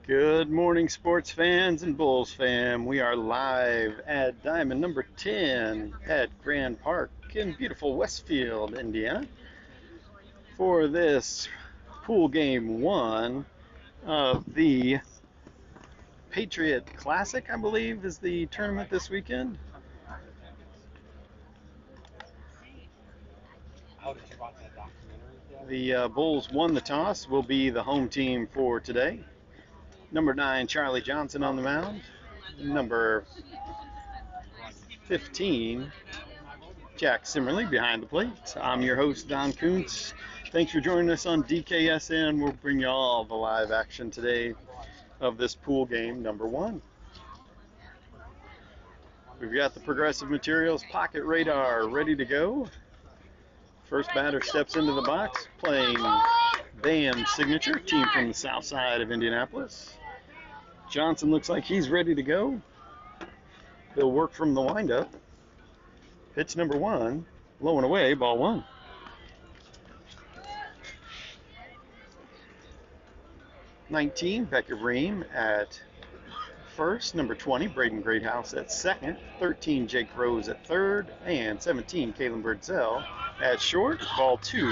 Good morning, sports fans and Bulls fam. We are live at Diamond number 10 at Grand Park in beautiful Westfield, Indiana, for this pool game one of the Patriot Classic, I believe, is the tournament this weekend. The Bulls won the toss, will be the home team for today. Number 9, Charlie Johnson on the mound. Number 15, Jack Simmerly behind the plate. I'm your host, Don Kuntz. Thanks for joining us on DKSN. We'll bring you all the live action today of this pool game number one. We've got the Progressive Materials Pocket Radar ready to go. First batter steps into the box playing Bam Signature, team from the south side of Indianapolis. Johnson looks like he's ready to go. He'll work from the windup. Pitch number one, low and away, ball one. '19, Becca Ream at first. Number 20, Braden Greathouse at second. 13, Jake Rose at third. And 17, Kalen Birdsell at short. Ball two.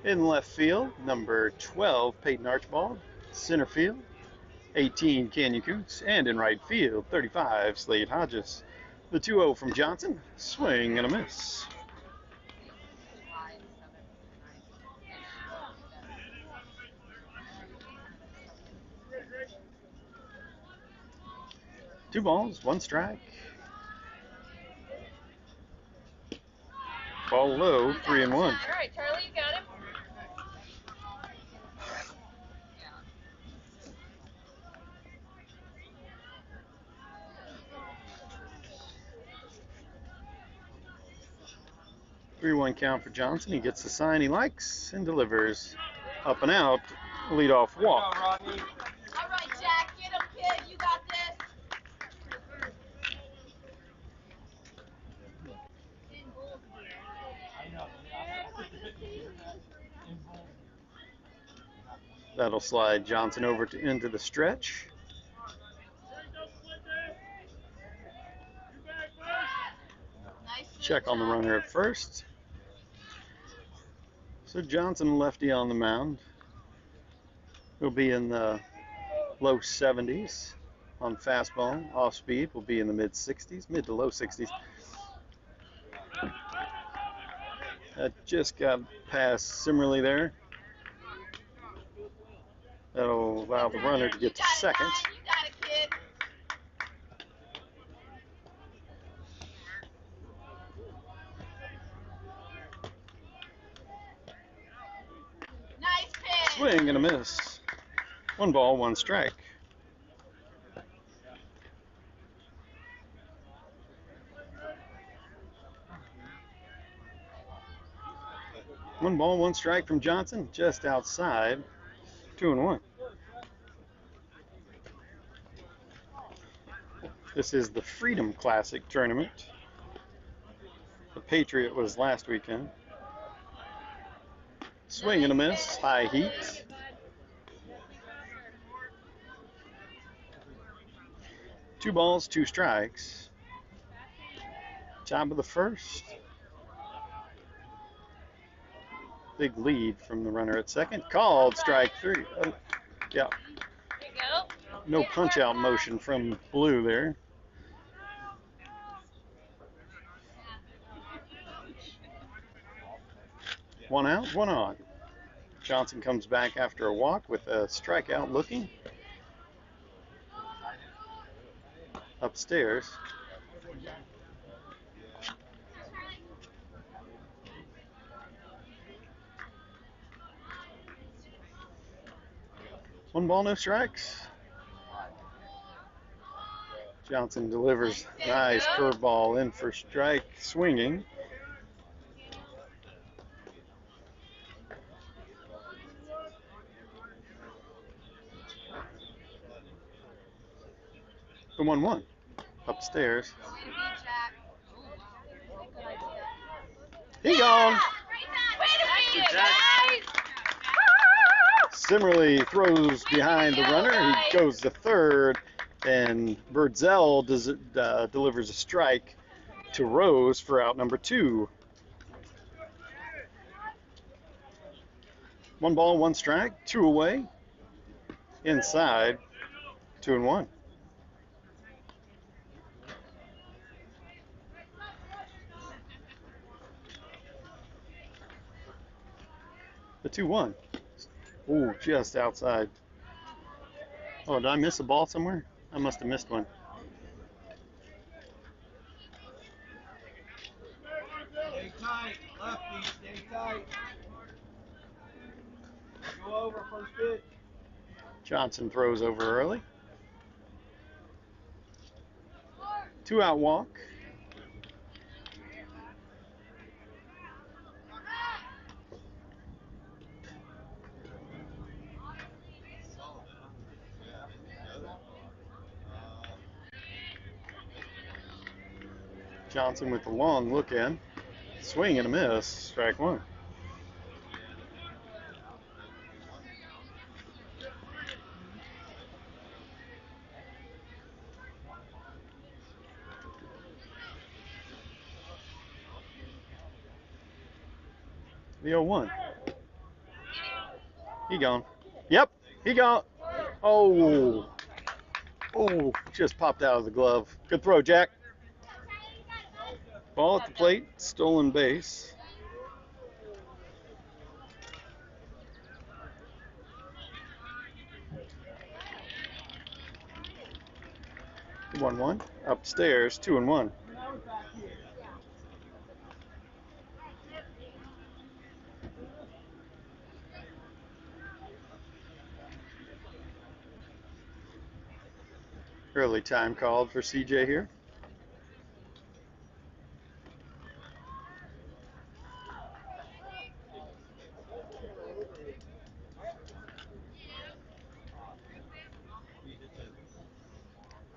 In left field, number 12, Peyton Archibald. Center field, 18, Canyon Coots. And in right field, 35, Slade Hodges. The 2-0 from Johnson. Swing and a miss. Two balls, one strike. Ball low, 3-1. All right, Charlie, you got him. 3-1 count for Johnson. He gets the sign he likes and delivers. Up and out, leadoff walk. All right, Jack, get him, kid. You got this. That'll slide Johnson over into the stretch. Check on the runner at first. So Johnson, lefty on the mound. He'll be in the low 70s on fastball. Off speed will be in the mid 60s, mid to low 60s. That just got past Simmerly there. That'll allow the runner to get to second. You got it, kid. Nice pitch. Swing and a miss. One ball, one strike. One ball, one strike from Johnson, just outside. 2-1. This is the Freedom Classic tournament. The Patriot was last weekend. Swing and a miss, high heat. Two balls, two strikes. Top of the first. Big lead from the runner at second. Called strike three. Oh, yeah. You go. No punch out motion from Blue there. One out, one on. Johnson comes back after a walk with a strikeout looking. Upstairs. One ball, no strikes. Johnson delivers nice curveball in for strike, swinging. The 1-1 upstairs. He gone. Simmerly throws behind the runner. He goes to third, and Birdsell delivers a strike to Rose for out number 2. 1 ball, 1 strike, 2 away. Inside, 2-1. The 2-1. Ooh, just outside. Oh, did I miss a ball somewhere? I must have missed one. Stay tight, lefty, stay tight. Go over first pitch. Johnson throws over early. 2 out walk. Johnson with the long look in. Swing and a miss. Strike 1. The 0-1. He gone. Yep, he gone. Oh. Oh, just popped out of the glove. Good throw, Jack. Ball at the plate, stolen base. The 1-1. Upstairs, 2-1. Early time called for CJ here.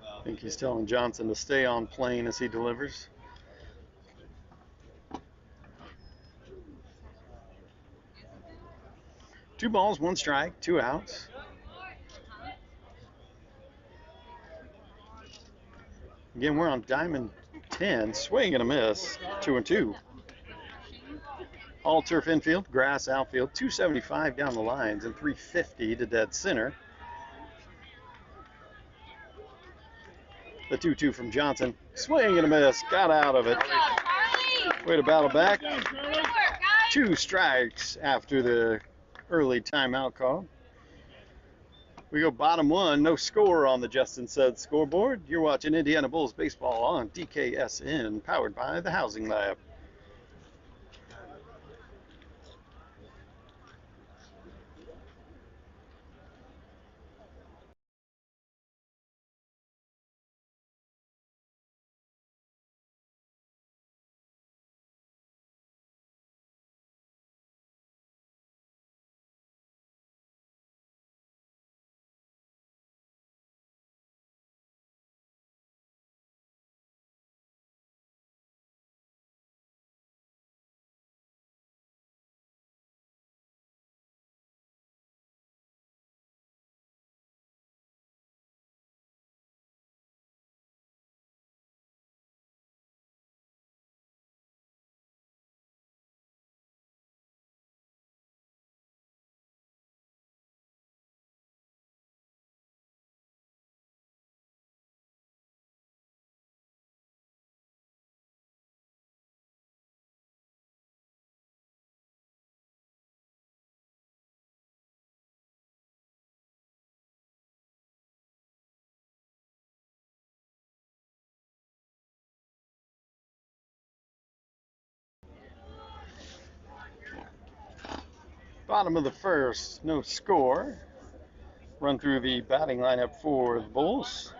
I think he's telling Johnson to stay on plane as he delivers. Two balls, 1 strike, 2 outs. Again, we're on diamond 10. Swing and a miss. 2-2. All turf infield, grass outfield, 275 down the lines and 350 to dead center. The 2-2 from Johnson. Swing and a miss. Got out of it. Way to battle back. 2 strikes after the early timeout call. We go bottom 1. No score on the Justin Suds scoreboard. You're watching Indiana Bulls baseball on DKSN, powered by the Housing Lab. Bottom of the first, no score. Run through the batting lineup for the Bulls.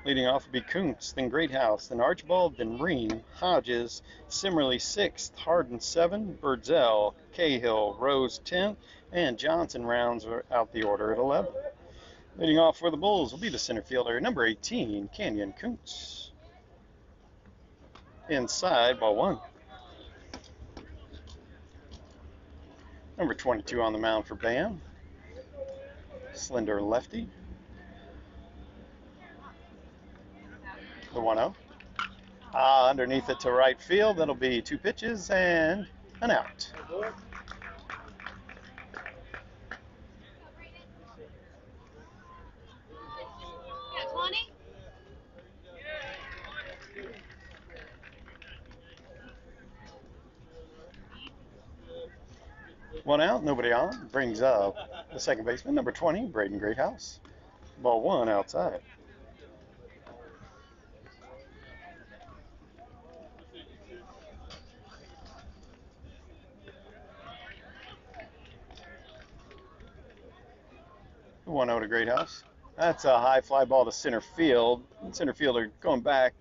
Leading off would be Kuntz, then Greathouse, then Archibald, then Ream, Hodges, Simmerly 6th, Harden 7, Birdsell, Cahill, Rose 10th, and Johnson rounds out the order at 11. Leading off for the Bulls will be the center fielder, number 18, Canyon Kuntz. Inside, ball 1. Number 22 on the mound for Bam. Slender lefty. The 1-0. Underneath it to right field. That'll be 2 pitches and an out. Got 20? One out, nobody on. Brings up the second baseman, number 20, Braden Greathouse. Ball 1 outside. The 1-0 to Greathouse. That's a high fly ball to center field. Center fielder going back,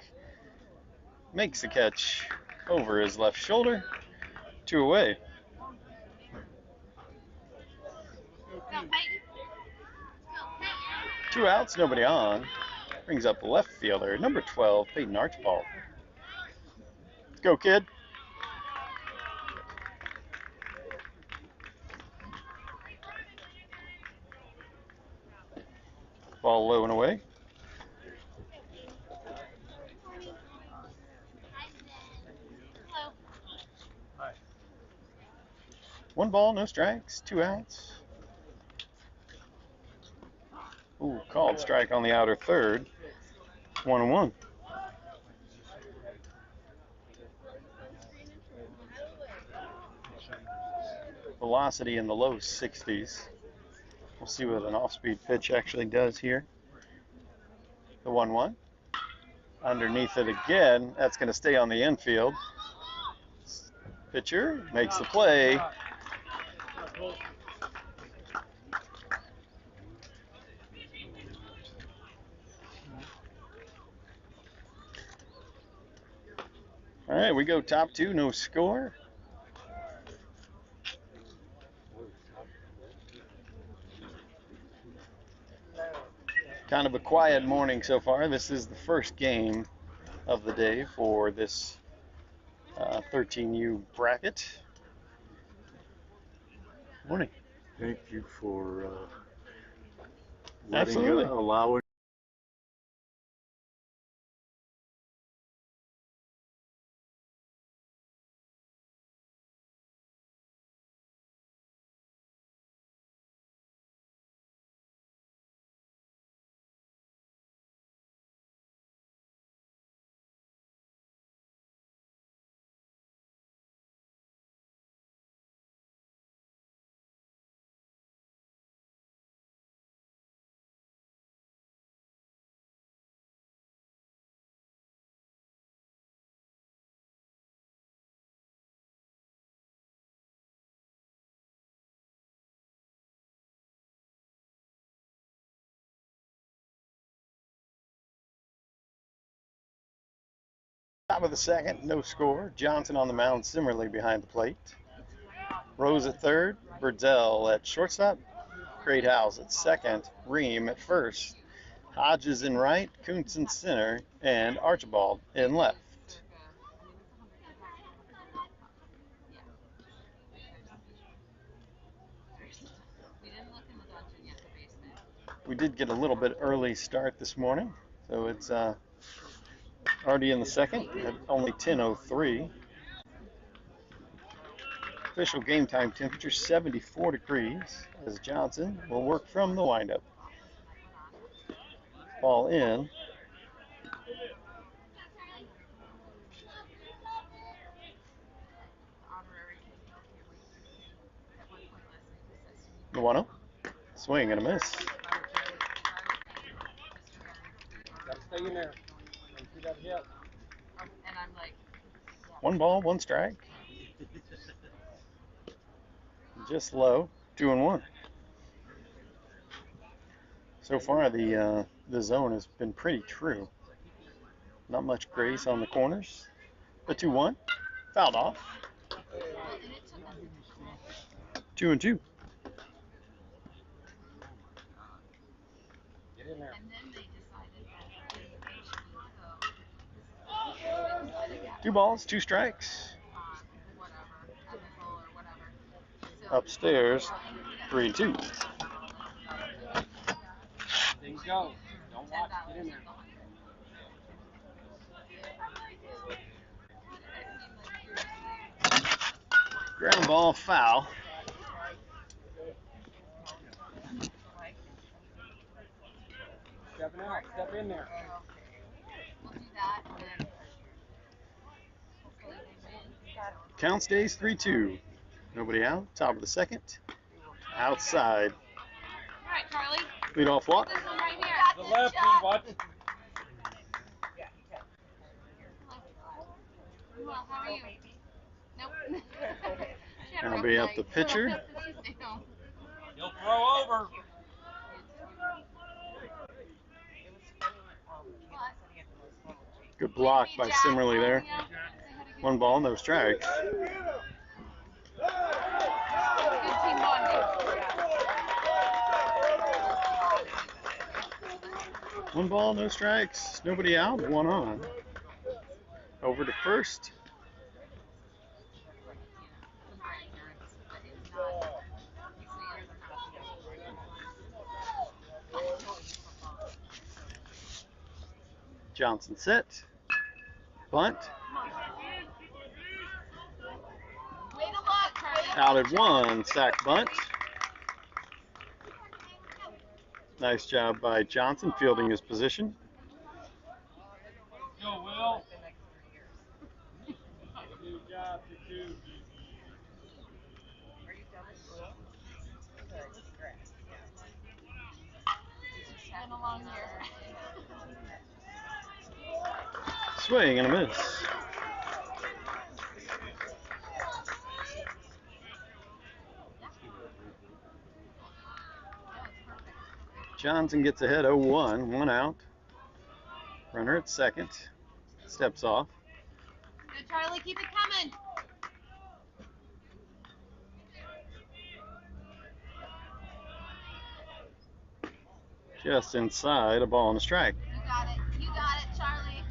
makes the catch over his left shoulder. 2 away. Go, Peyton. 2 outs, nobody on. Brings up the left fielder, number 12, Peyton Archibald. Go, kid. Ball low and away. Hello. 1 ball, no strikes, 2 outs. Ooh, called strike on the outer third. 1-1. Velocity in the low 60s. We'll see what an off-speed pitch actually does here. The 1-1. Underneath it again. That's going to stay on the infield. Pitcher makes the play. All right, we go top 2, no score. Kind of a quiet morning so far. This is the first game of the day for this 13U bracket. Morning. Thank you for Absolutely. allowing. Top of the second, no score. Johnson on the mound, Simmerly behind the plate. Rose at third, Birdsell at shortstop, Greathouse at second, Ream at first, Hodges in right, Kuntz in center, and Archibald in left. We did get a little bit early start this morning, so it's already in the second at only 10:03. Official game time temperature 74 degrees as Johnson will work from the windup. Ball in. The 1-0. Swing and a miss. Gotta stay in there. Don't see that hit. And I'm like, 1 ball, 1 strike. just low, 2-1. So far, the zone has been pretty true. Not much grace on the corners. The 2-1, fouled off. 2-2. Two balls, two strikes. Upstairs, 3-2. Things go. Don't watch. Get in there. Ground ball, foul. Stepping out. Step in there. Count stays 3-2. Nobody out. Top of the second. Outside. All right, Charlie. Lead off walk. This one right here. The lefty. Watch. Well, how are you? Nope. That'll be up the pitcher. He'll throw over. Good block by Simmerly there. One ball, no strikes. Good team bonding. One ball, no strikes. Nobody out, one on. Over to first. Johnson set. Bunt. Way to look, Charlie. Out at one, sack bunt. Nice job by Johnson fielding his position. Go, Will. Good job, you two. It's been a long year. Swing and a miss. Johnson gets ahead 0-1, one out. Runner at second. Steps off. Good, Charlie. Keep it coming. Just inside, a ball and a strike. You got it. You got it, Charlie.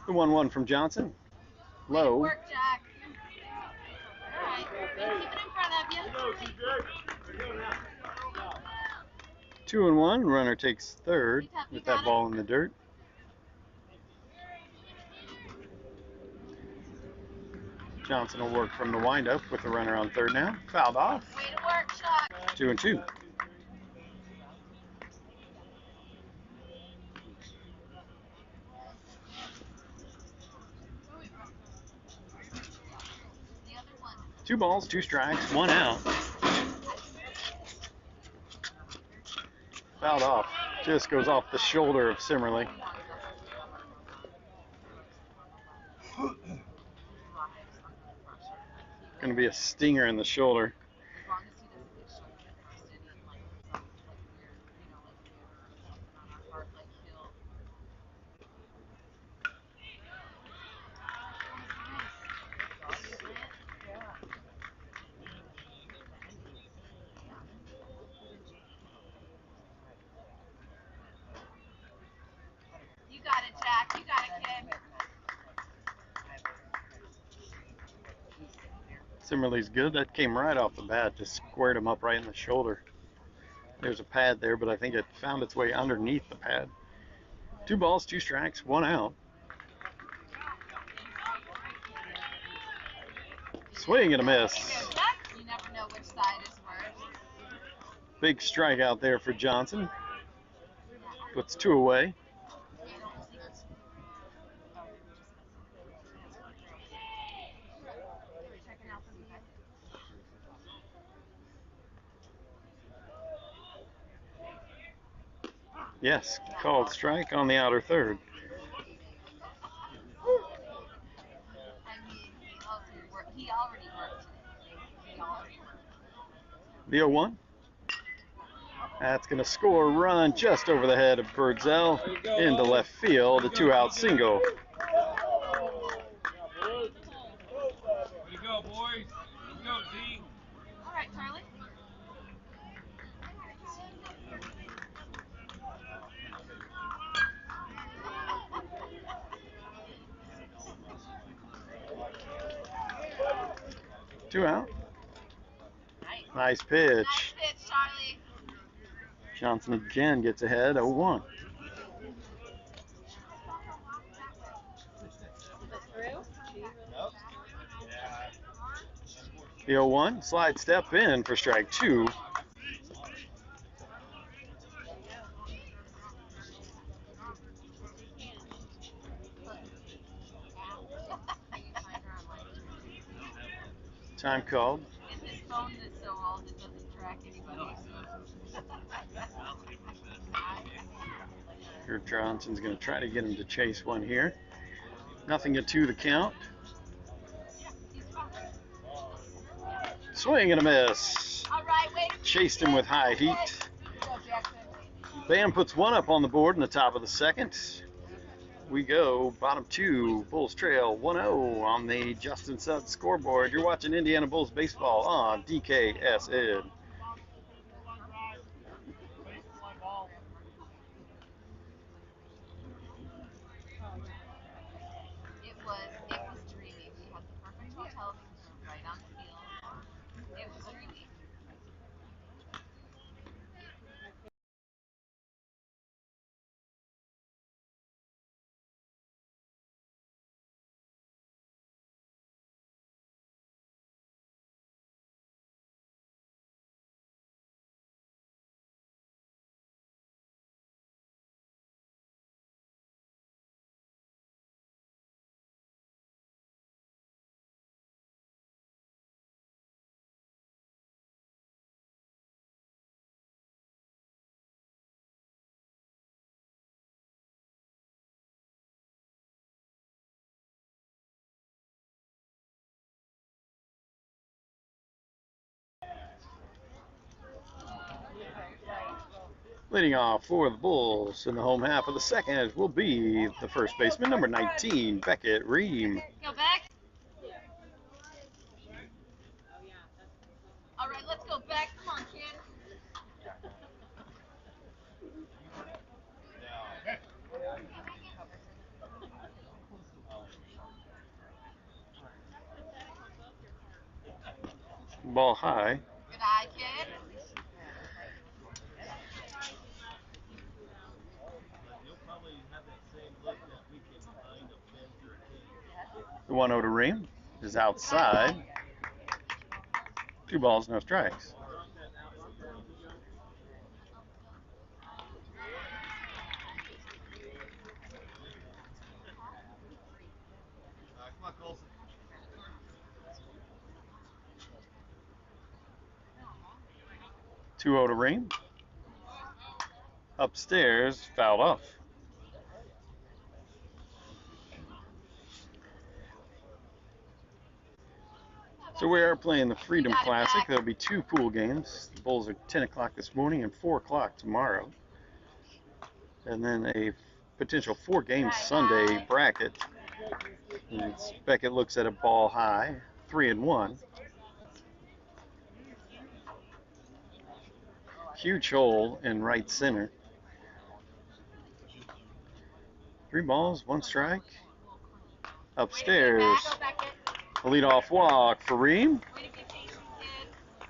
The 1-1 from Johnson. Good Low. work, Jack. All right. Keep it in front of you. 2-1. Runner takes third with that ball in the dirt. Johnson will work from the windup with the runner on third now. Fouled off. Way to work, Chuck. 2-2. The other one. 2 balls, 2 strikes, 1 out. Fouled off. Just goes off the shoulder of Simmerly. Going to be a stinger in the shoulder. As long as he doesn't get shot in the first inning, like some weird, something on our part, like he'll. You got it, Jack. You got it, kid. Simmerly's good. That came right off the bat. Just squared him up right in the shoulder. There's a pad there, but I think it found its way underneath the pad. 2 balls, 2 strikes, 1 out. Swing and a miss. You never know which side is worse. Big strikeout there for Johnson. Puts 2 away. Yes, called strike on the outer third. The 0-1. That's going to score a run just over the head of Birdsell into left field, a 2-out single. Way to go, boys. Let's go, Z. All right, Charlie. 2 out. Nice. Nice pitch. Nice pitch, Charlie. Johnson again gets ahead, 0-1. The 0-1, slide step in for strike 2. Time called. And this phone that's so old it doesn't track anybody. Here Johnson's going to try to get him to chase one here. Nothing at 2 the count. Swing and a miss. All right, wait. Chased him with high heat. Go, Jackson. Bam puts one up on the board in the top of the second. We go bottom 2, Bulls trail 1-0 on the Justin Sutton scoreboard. You're watching Indiana Bulls baseball on DKSN. It was dreamy. We had the perfect hotel room right on the field. It was dreamy. Leading off for the Bulls in the home half of the second will be the first baseman, number 19, Beckett Ream. Go back. All right, let's go back. Come on, kid. Ball high. Good eye, kid. The 1-0 to Ream is outside. 2 balls, no strikes. Come on, Colson. 2-0 to Ream. Upstairs, fouled off. So we are playing the Freedom Classic. There'll be 2 pool games. The Bulls are 10 o'clock this morning and 4 o'clock tomorrow. And then a potential 4-game Sunday bracket. And Beckett looks at a ball high, 3-1. Huge hole in right center. 3 balls, 1 strike. Upstairs, a leadoff walk for Ream. Way to be patient, kid.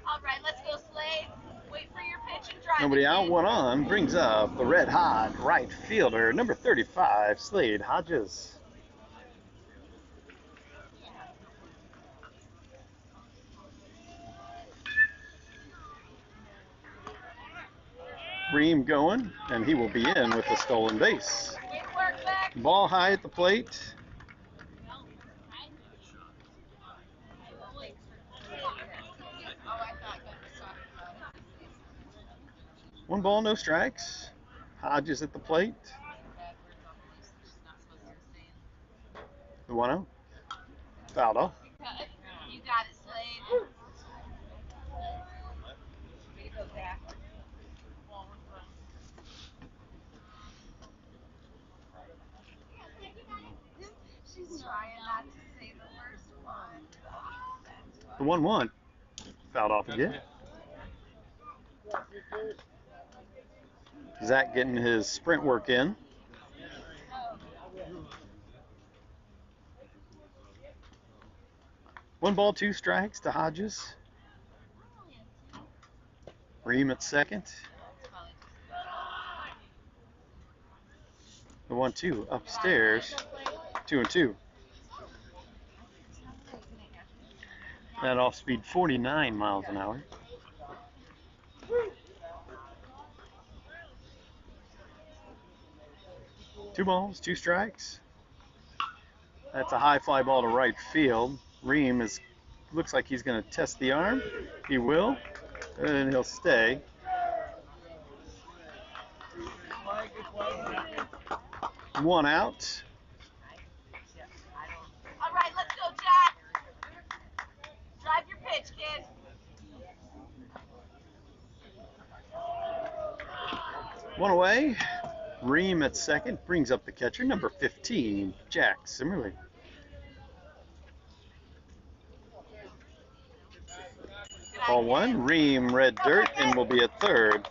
All right, let's go, Slade. Wait for your pitch and drive. Nobody it, out, kid. 1 on. Brings up the red hot right fielder, number 35, Slade Hodges. Ream going, and he will be in with the stolen base. Good work, Beck. Ball high at the plate. Oh, I thought Beck was talking about it. 1 ball, no strikes. Hodges at the plate. The 1-0. Fouled off. You got it, Slade. The 1-1. Fouled off again. Zach getting his sprint work in. One ball, two strikes to Hodges. Ream at second. The 1-2 upstairs. 2-2. That off speed 49 miles an hour. Two balls, two strikes. That's a high fly ball to right field. Ream looks like he's going to test the arm. He will, and he'll stay. One out. All right, let's go, Jack. Drive your pitch, kid. One away. Ream at second brings up the catcher, number 15, Jack Simmerly. Ball one, Ream red dirt and will be at third.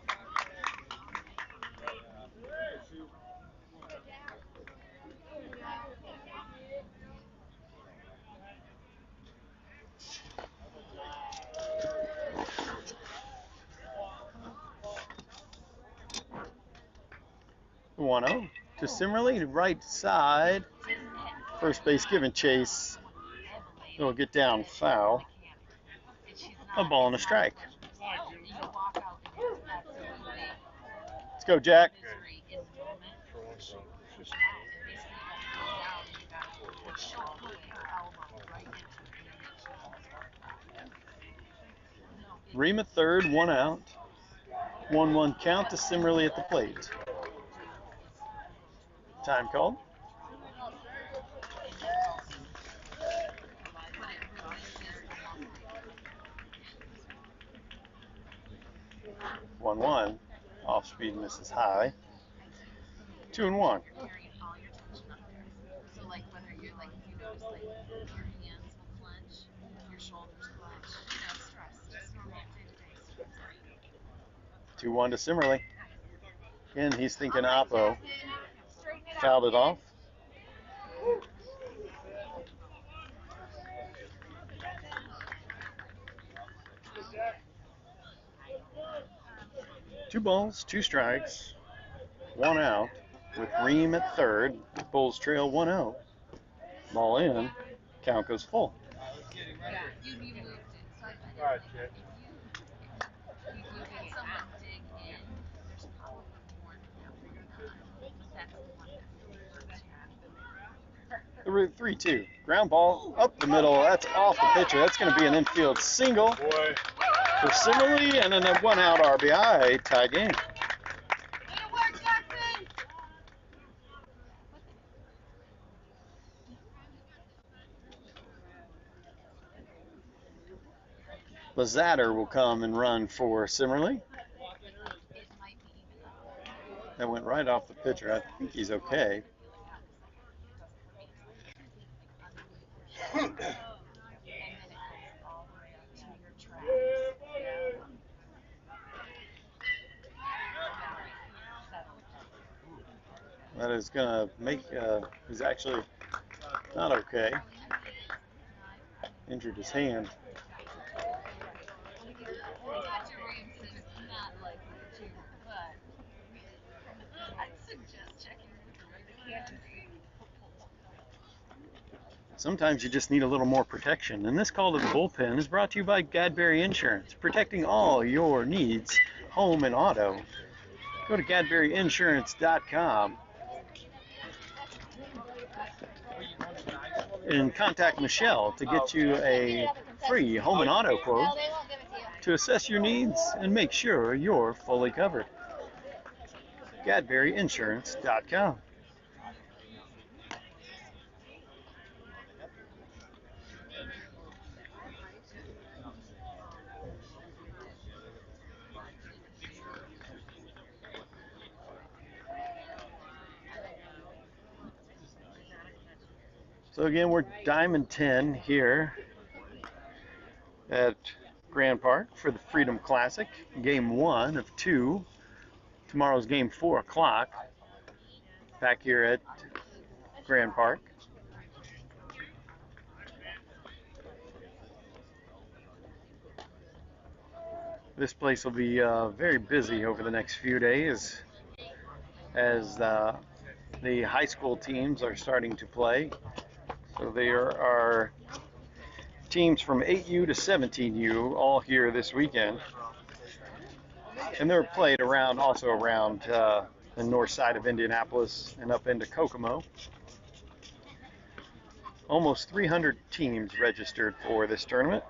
The 1-0 to Simmerly, right side. First base giving chase. It'll get down foul. A ball and a strike. Let's go, Jack. Ream at third, one out. 1-1 count to Simmerly at the plate. Time called. One. Off speed misses high. 2-1. So like whether you're like if you notice like your hands will clench, your shoulders clench, stress, just normal day-to-day stress. 2-1 to Simmerly. Again, he's thinking Oppo. Fouled it off. Two balls, two strikes, one out with Ream at third. Bulls trail 1-0. Ball in. Count goes full. Yeah, you moved it. So I bet All right, like, Jay. if you get someone dig in, there's probably more but that's the one that The route 3-2. Ground ball up the middle. That's off the pitcher. That's going to be an infield single Boy. for Simmerly, and then a one out RBI tie game. Way to work, Jackson! Lazatter will come and run for Simmerly. It might be even up. That went right off the pitcher. I think he's okay. And then it goes all the way up to your tracks. That is going to make, he's actually not okay. Injured his hand. Sometimes you just need a little more protection. And this call to the bullpen is brought to you by Gadberry Insurance, protecting all your needs, home and auto. Go to GadberryInsurance.com and contact Michelle to get you a free home and auto quote to assess your needs and make sure you're fully covered. GadberryInsurance.com. So again, we're Diamond 10 here at Grand Park for the Freedom Classic, game 1 of 2. Tomorrow's game 4 o'clock back here at Grand Park. This place will be very busy over the next few days as the high school teams are starting to play. So there are teams from 8U to 17U all here this weekend. And they're played also around the north side of Indianapolis and up into Kokomo. Almost 300 teams registered for this tournament.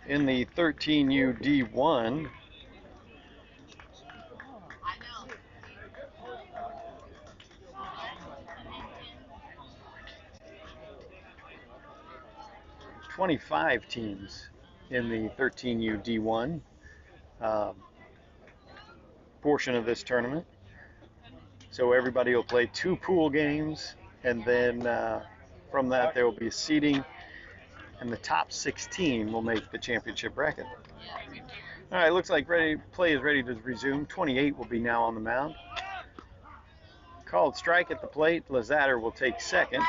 In the 13U D1, '25 teams in the 13U D1 portion of this tournament. So everybody will play 2 pool games, and then from that there will be a seeding, and the top 16 will make the championship bracket. All right, looks like play is ready to resume. 28 will be now on the mound. Called strike at the plate. Lazatter will take second.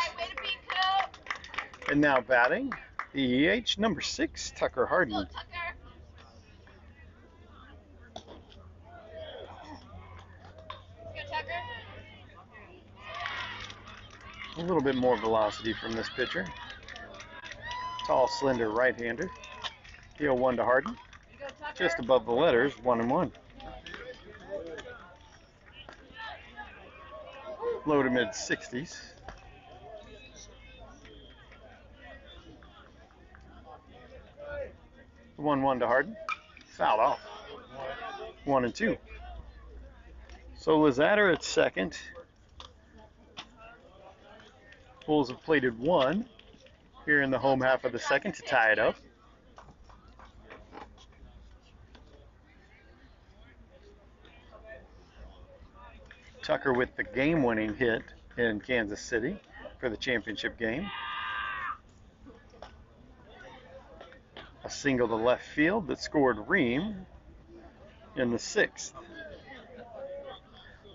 And now batting, the EH, number 6, Tucker Harden. A little bit more velocity from this pitcher. Tall, slender right-hander. Deal 1 to Harden. Just above the letters, 1-1. Low to mid 60s. The 1-1 to Harden. Fouled off. 1-2. So Lazatter at second. Bulls have plated 1 here in the home half of the second to tie it up. Tucker with the game-winning hit in Kansas City for the championship game. A single to left field that scored Ream in the 6th.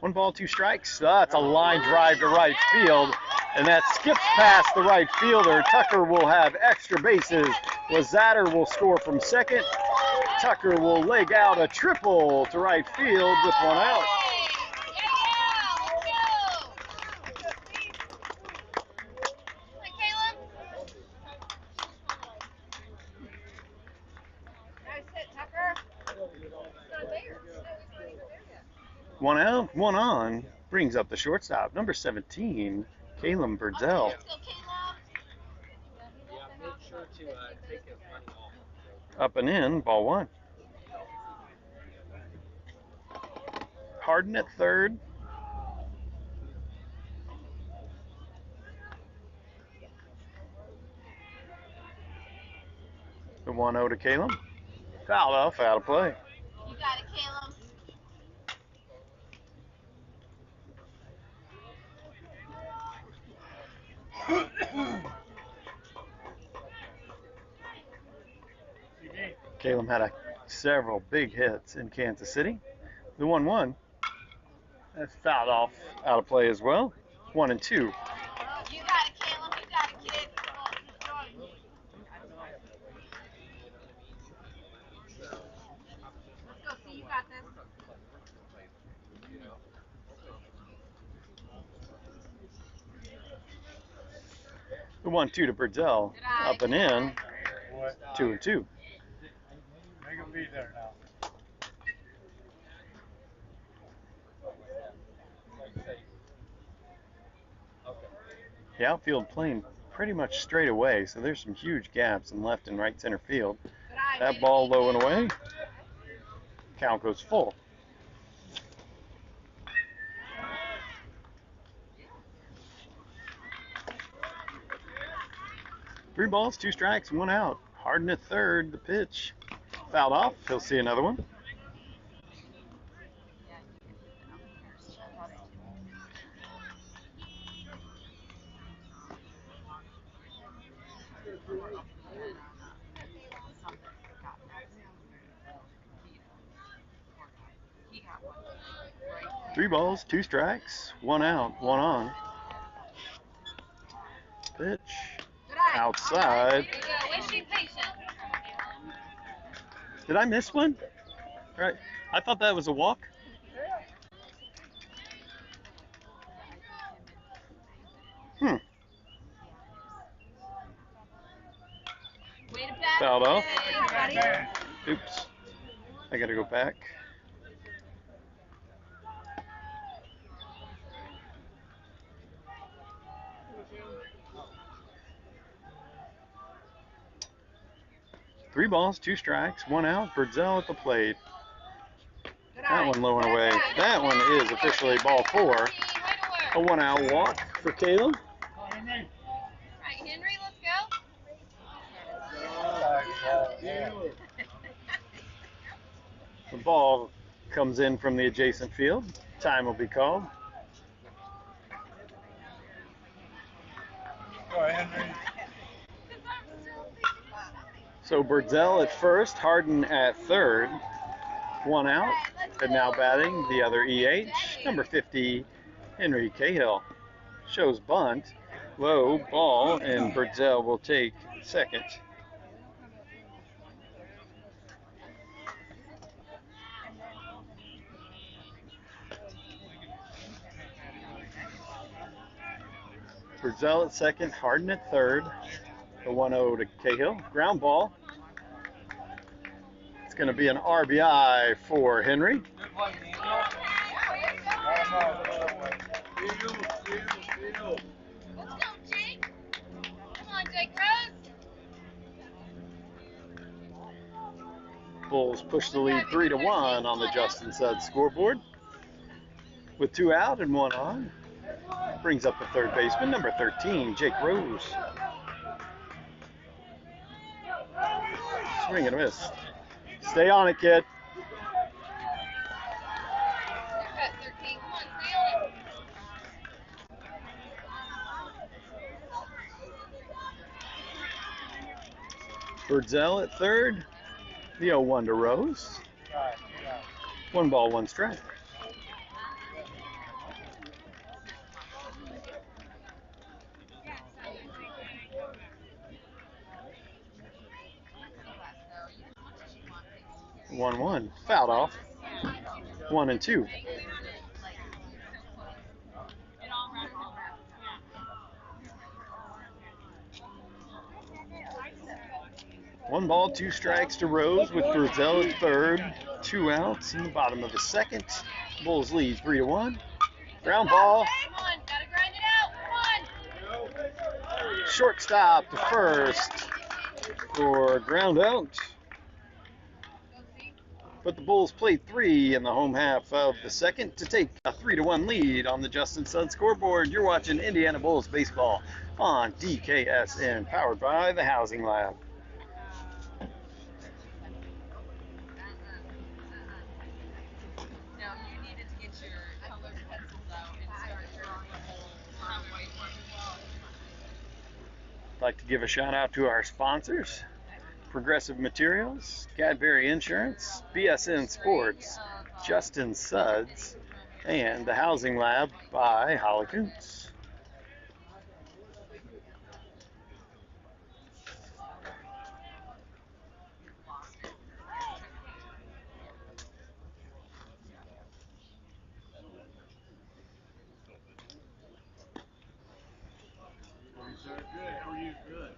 1 ball, 2 strikes. That's a line drive to right field, and that skips past the right fielder. Tucker will have extra bases. Lazatter will score from second. Tucker will leg out a triple to right field with 1 out. One out, 1 on, brings up the shortstop, number 17, Caleb Birdsell. Up and in, ball 1. Harden at third. The 1-0 to Caleb. Fouled off, out of play. You got it, Caleb. Caleb had several big hits in Kansas City. The 1-1, that's fouled off, out of play as well. 1-2. You got it, Caleb. You got it, kid. Let's go. See, you got this. The 1-2 to Birdsell, up and in, 2-2. Make him be there now. The outfield playing pretty much straight away, so there's some huge gaps in left and right center field. That ball low and away. Count goes full. Three balls, 2 strikes, 1 out. Harden at third, the pitch. Fouled off. He'll see another one. 3 balls, 2 strikes, 1 out, 1 on. Pitch. Outside. There you go. Wish you patience. Did I miss one? Right. I thought that was a walk. Hmm. Fouled off. Oops. I gotta go back. Three balls, 2 strikes, 1 out. Birdsell at the plate. That one low and away. That one is officially ball 4. A 1 out walk for Caleb. All right, Henry, let's go. The ball comes in from the adjacent field. Time will be called. So Birdsell at first, Harden at third. 1 out, and now batting the other EH, number 50, Henry Cahill. Shows bunt, low ball, and Birdsell will take second. Birdsell at second, Harden at third. The 1-0 to Cahill. Ground ball. It's going to be an RBI for Henry. Let's go, Jake. Come on, Jake Rose. Bulls push the lead 3-1 on the Justin Suds scoreboard. With 2 out and 1 on. Brings up the third baseman, number 13, Jake Rose. Swing and a miss. Stay on it, kid. Birdsell at third. The 0-1 to Rose. 1 ball, 1 strike. One. Fouled off. 1 and 2. One ball, 2 strikes to Rose with Birdsell at third. 2 outs in the bottom of the second. Bulls lead 3-1. Ground ball. Come on, gotta grind it out. Come on. Shortstop to first for ground out. But the Bulls played 3 in the home half of the second to take a 3-1 lead on the Justin Sun scoreboard. You're watching Indiana Bulls baseball on DKSN, powered by the Housing Lab. No, you needed to get your colored pencils out and start drawing a whole white one. I'd like to give a shout out to our sponsors: Progressive Materials, Cadbury Insurance, BSN Sports, Justin Suds, and the Housing Lab by Hollycoons. How are you? Good.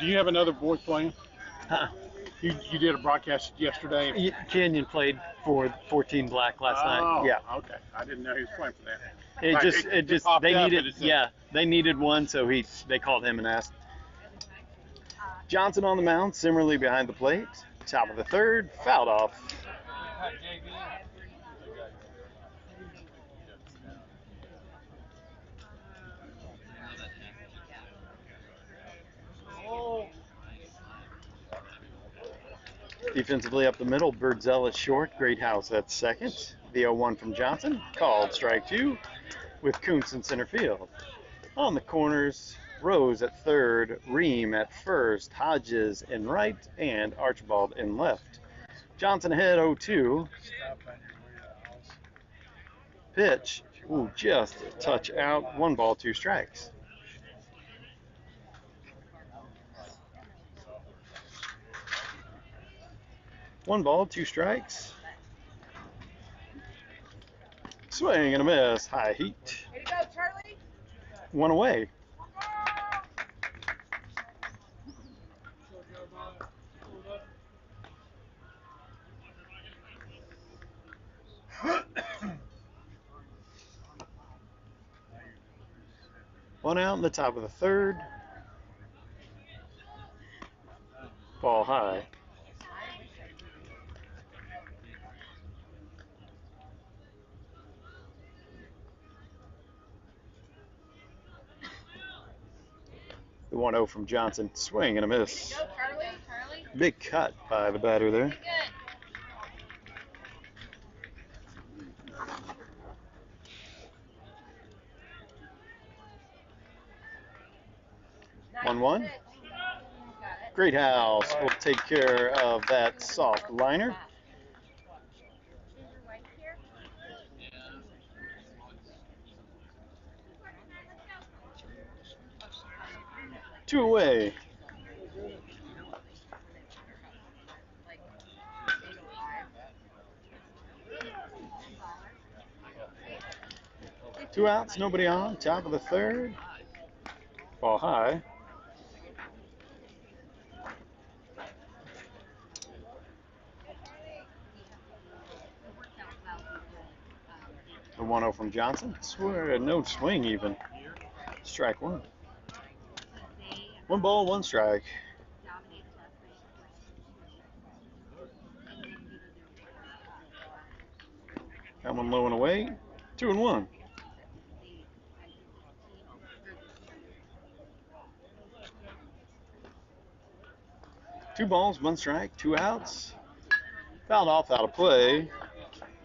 Do you have another boy playing? Huh. You did a broadcast yesterday. Canyon played for 14 Black last night. Yeah. Okay. I didn't know he was playing for that. It just popped they up needed and it said- they needed one, so they called him and asked. Johnson on the mound, Simmerly behind the plate. Top of the third, fouled off. Defensively up the middle, Birdzell at short, Greathouse at second. The 0-1 from Johnson, called strike two, with Kuntz in center field. On the corners, Rose at third, Ream at first, Hodges in right, and Archibald in left. Johnson ahead 0-2. Pitch, just a touch out. 1 ball, 2 strikes. One ball, 2 strikes. Swing and a miss. High heat. Way to go, Charlie. 1 away. One out in the top of the third. Ball high. The 1-0 from Johnson. Swing and a miss. Go, Charlie. Big cut by the batter there. Good. 1-1. Greathouse will take care of that soft liner. Two away. Two outs, nobody on. Top of the third. Ball high. The 1-0 from Johnson. No swing even. Strike one. 1 ball, 1 strike. That one low and away. 2-1. Two balls, 1 strike, 2 outs. Fouled off out of play.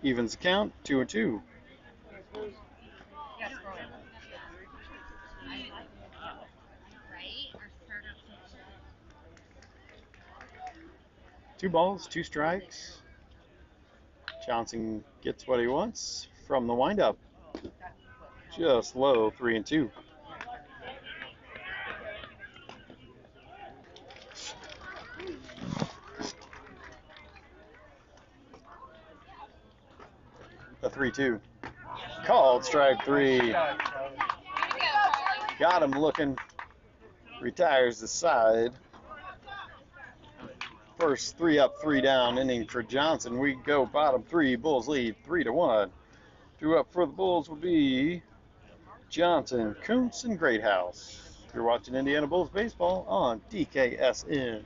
Evens the count, 2-2. Two balls, 2 strikes. Johnson gets what he wants from the windup. Just low, 3-2. A 3-2. Called strike 3. Got him looking. Retires the side. First 3 up, 3 down inning for Johnson. We go bottom 3. Bulls lead 3-1. 2 up for the Bulls will be Johnson, Kuntz, and Greathouse. You're watching Indiana Bulls baseball on DKSN.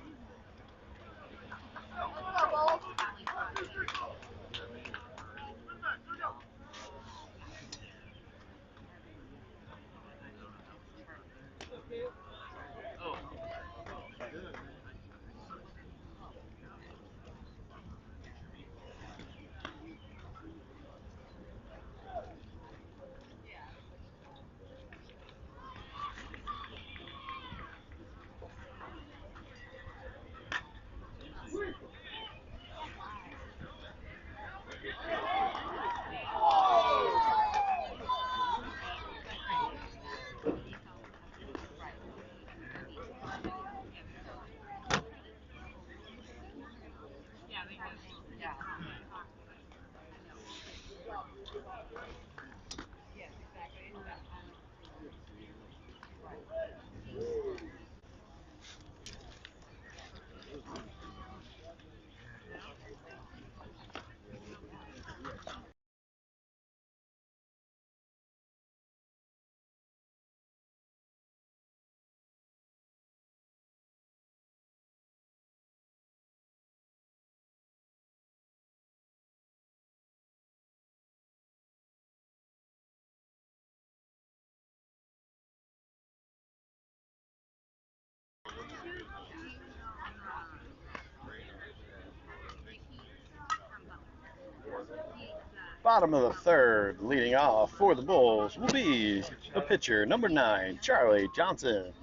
bottom of the third. Leading off for the Bulls will be the pitcher, number 9, Charlie Johnson.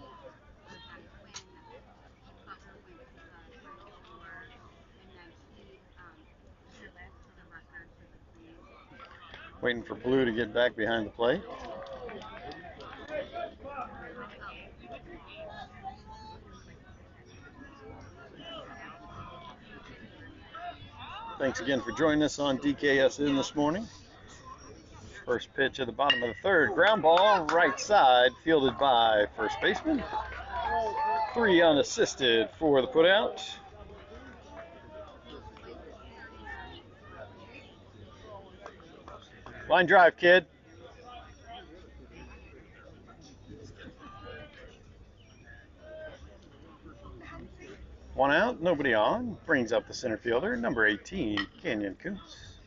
Waiting for Blue to get back behind the plate. Thanks again for joining us on DKSN this morning. First pitch at the bottom of the third. Ground ball, right side, fielded by first baseman. 3 unassisted for the putout. Line drive, kid. One out, nobody on. Brings up the center fielder, number 18, Canyon Kuntz.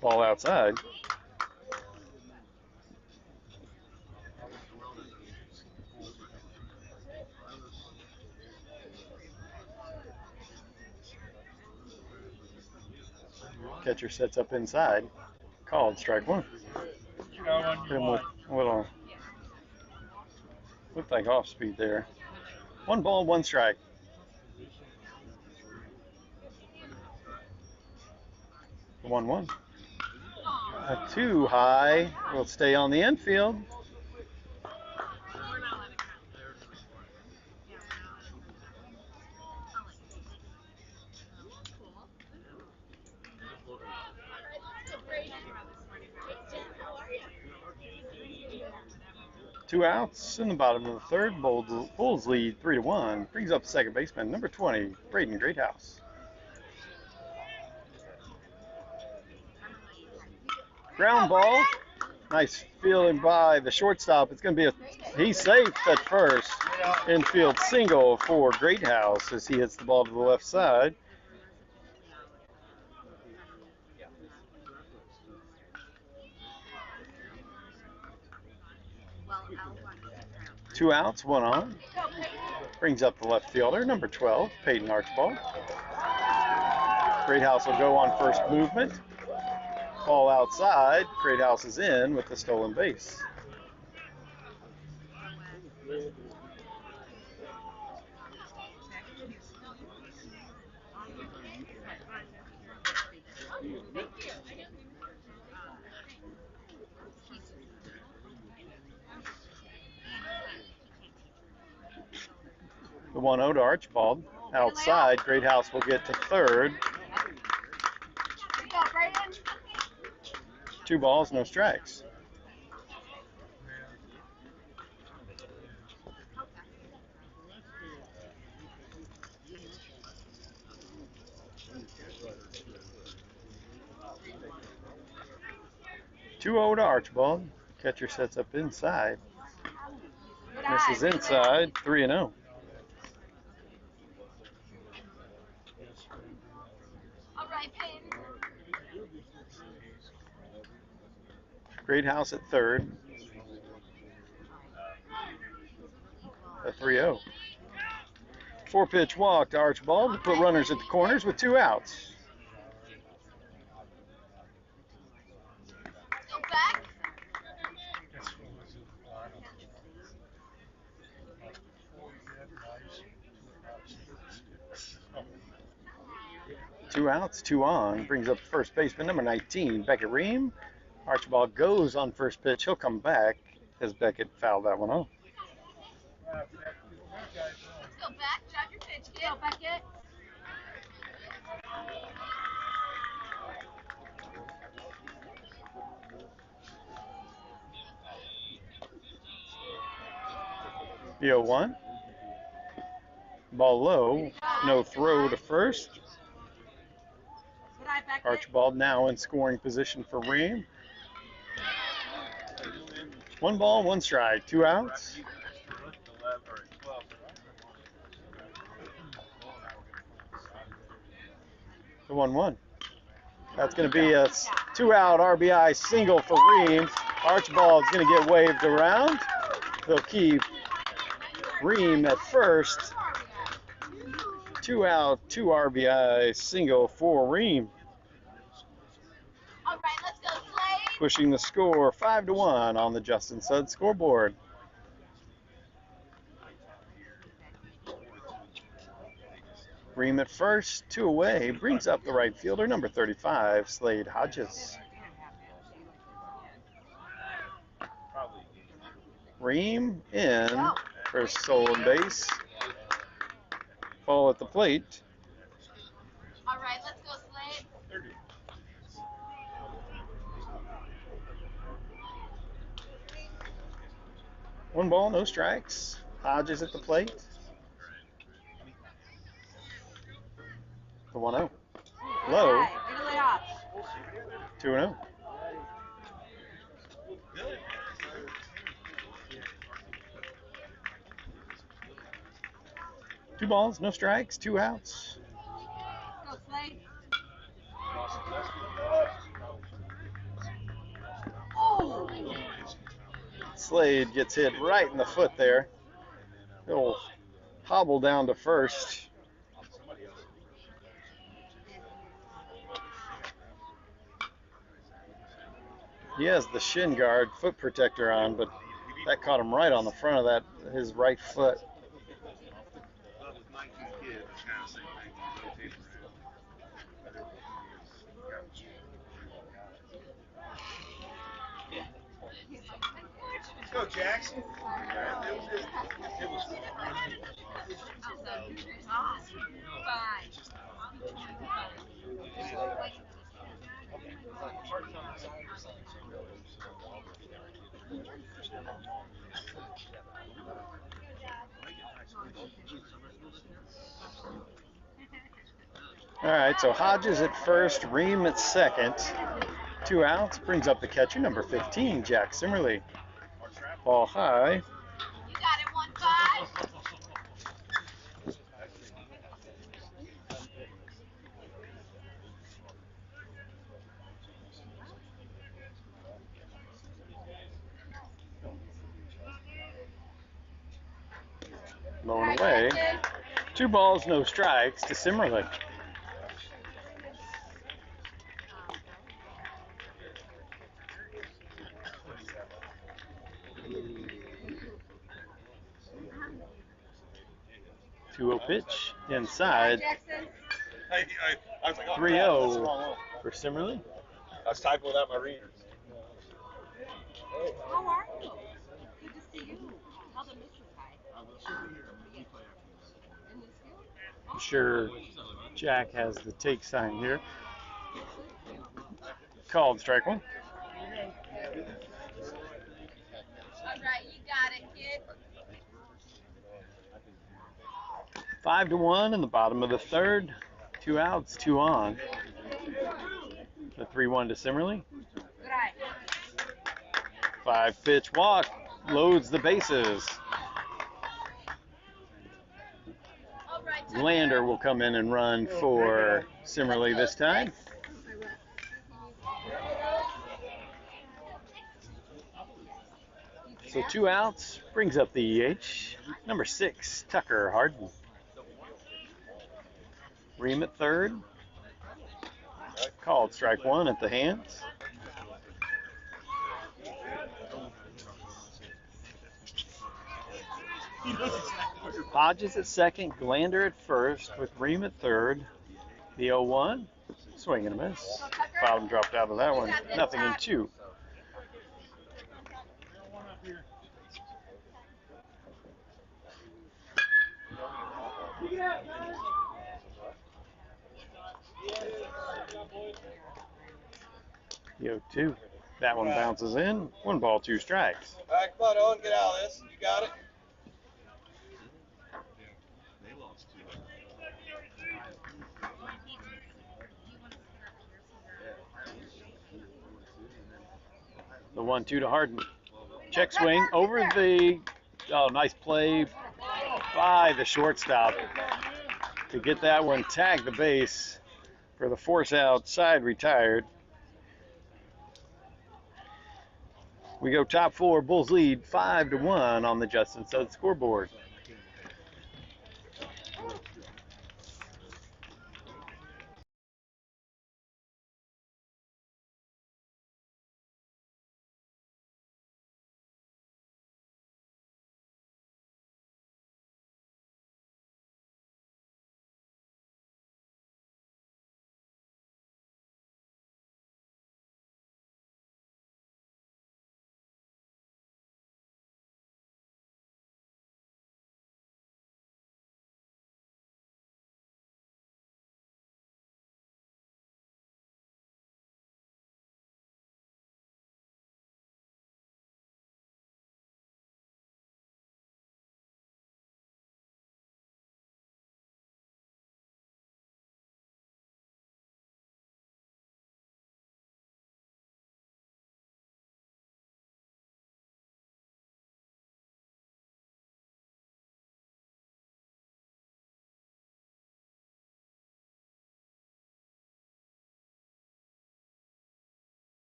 Ball outside. Catcher sets up inside. Called strike 1. Hit him with a little, looked like off speed there. 1 ball, 1 strike. The 1-1. Too high. Will stay on the infield. Two outs in the bottom of the third. Bulls lead 3-1. Brings up the second baseman, number 20, Braden Greathouse. Ground ball. Nice fielding by the shortstop. It's going to be he's safe at first. Infield single for Greathouse as he hits the ball to the left side. Two outs, 1 on. Brings up the left fielder, number 12, Peyton Archibald. Greathouse will go on first movement. Ball outside. Greathouse is in with the stolen base. The 1-0 to Archibald. Outside, Greathouse will get to third. 2 balls, no strikes. Two 0 to Archibald. Catcher sets up inside. Misses inside, 3-0. Greathouse at third. A 3-0. 4-pitch walk to Archibald to put runners at the corners with 2 outs. Go back. Two outs, 2 on. Brings up the first baseman, number 19, Beckett Ream. Archibald goes on first pitch. He'll come back as Beckett fouled that one off. Let's go back. Drop your pitch, kid. Go, Beckett. The 0-1. Ball low. No throw to first. Archibald now in scoring position for Ream. 1 ball, 1 strike, 2 outs. The 1-1. That's going to be a 2-out RBI single for Ream. Archibald's going to get waved around. They'll keep Ream at first. 2 out, 2 RBI single for Ream. pushing the score 5-1 on the Justin Sud scoreboard. Ream at first, 2 away, brings up the right fielder, number 35, Slade Hodges. Ream in for stolen base. Ball at the plate. All right, let's go, Slade. One ball, no strikes. Hodges at the plate. The 1-0. Low. 2-0. Two balls, no strikes, 2 outs. Go, Slade. Slade gets hit right in the foot there. He'll hobble down to first. He has the shin guard foot protector on, but that caught him right on the front of that his right foot. Let's go, Jackson. All right, so Hodges at first, Ream at second. 2 outs, brings up the catcher, number 15, Jack Simmerly. Ball high. You got it, 1-5. Low and away. 2 balls, no strikes to Simmerly. Two-0 pitch inside. I was like, 3-0 for Simmerly. I was typing without my readers. How are you? Good to see you. Tell them this is hi. I'm sure Jack has the take sign here. Called strike one. All right, you got it, kid. 5-1 in the bottom of the third. 2 outs, 2 on. The 3-1 to Simmerly. Good eye. 5-pitch walk loads the bases. All right, Lander will come in and run for Simmerly this time. So 2 outs, brings up the EH. Number 6, Tucker Harden. Ream at third. Called strike one at the hands. Hodges at second, Glander at first, with Ream at third. The 0-1, swing and a miss. Bottom dropped out of that one, nothing in 2. The 0-2, that one bounces in. 1 ball, 2 strikes. All right, come on, Owen, get out of this. You got it. The 1-2 to Harden. Check swing over the, oh, nice play by the shortstop to get that one, tag the base for the force out, side retired. We go top 4, Bulls lead 5-1 on the Justin Sud scoreboard.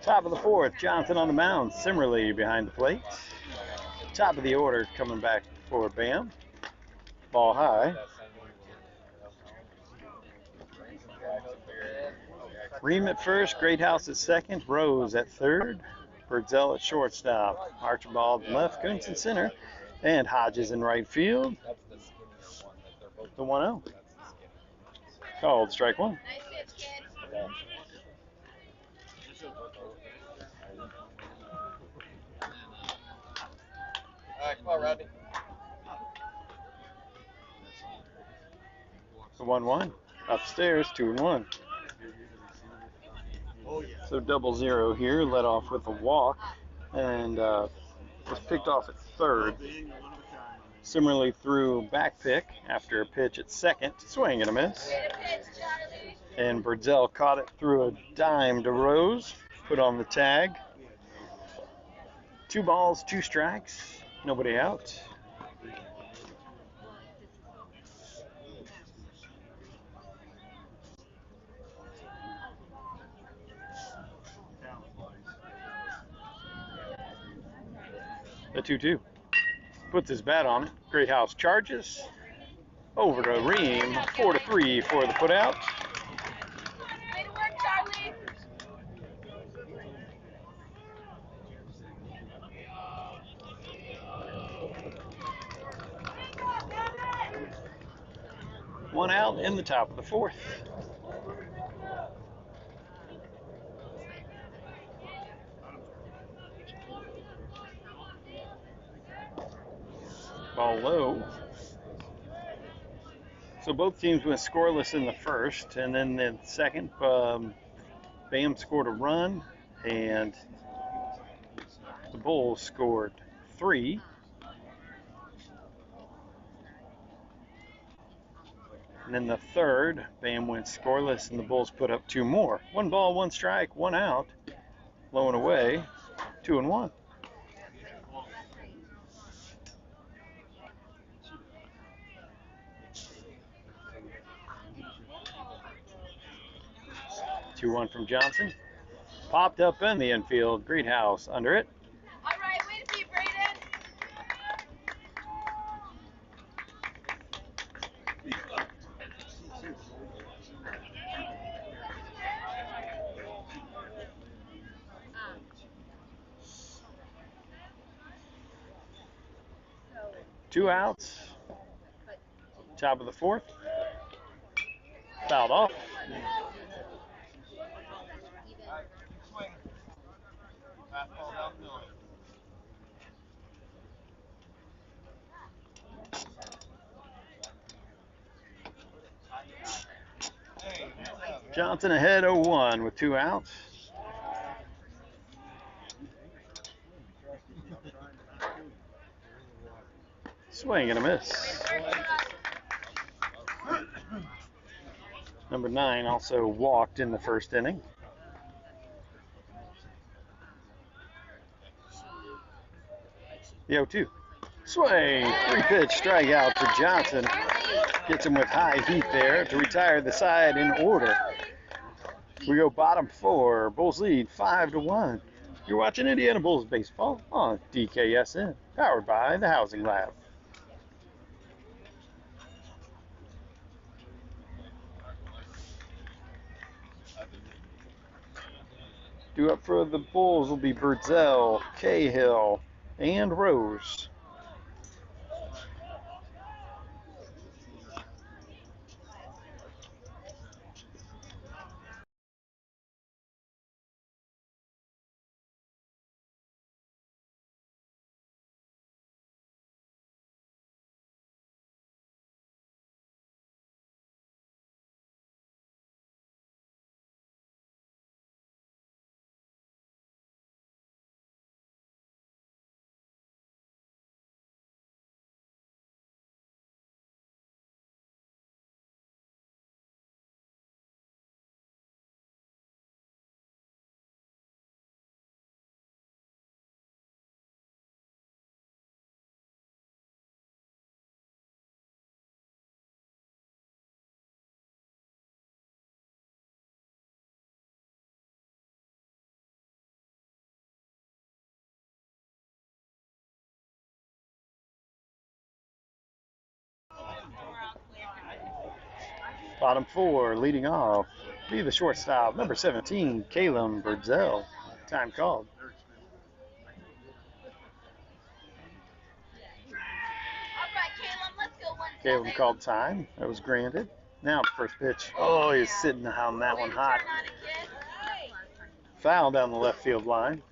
Top of the fourth, Johnson on the mound. Simmerly behind the plate. Top of the order coming back for Bam. Ball high. Ream at first, Greathouse at second, Rose at third, Birdsell at shortstop, Archibald left, Kuntz in center, and Hodges in right field. The 1-0. Called strike one. All right, come on, Rodney. The 1-1. Upstairs, 2-1. So 0-0 here, led off with a walk, and was picked off at third. Similarly threw back pick after a pitch at second, swing and a miss. And Birdsell caught it through a dime to Rose, put on the tag. 2 balls, 2 strikes, nobody out. The 2-2. Puts his bat on it. Greathouse charges. Over to Ream. 4-3 for the putout. Way to work, Charlie. One out in the top of the fourth. Ball low. So both teams went scoreless in the first, and then the second, Bam scored a run, and the Bulls scored 3. And then the third, Bam went scoreless, and the Bulls put up 2 more. 1 ball, 1 strike, 1 out, low and away, 2-1. Two one from Johnson. Popped up in the infield. Greathouse under it. All right, way to be, Brayden. Two outs. Top of the fourth. Fouled off. Swing. Fastball down the middle. Johnson ahead 0-1 with 2 outs. Swing and a miss. Number 9 also walked in the first inning. The 0-2. Swing. 3-pitch strikeout for Johnson. Gets him with high heat there to retire the side in order. We go bottom 4. Bulls lead 5-1. You're watching Indiana Bulls baseball on DKSN, powered by the Housing Lab. Due up for the Bulls will be Birdsell, Cahill, and Rose. Bottom four, leading off, be the shortstop, number 17, Caleb Birdsell. Time called. Caleb called time. That was granted. Now first pitch. Oh, he's sitting on that one hot. Foul down the left field line.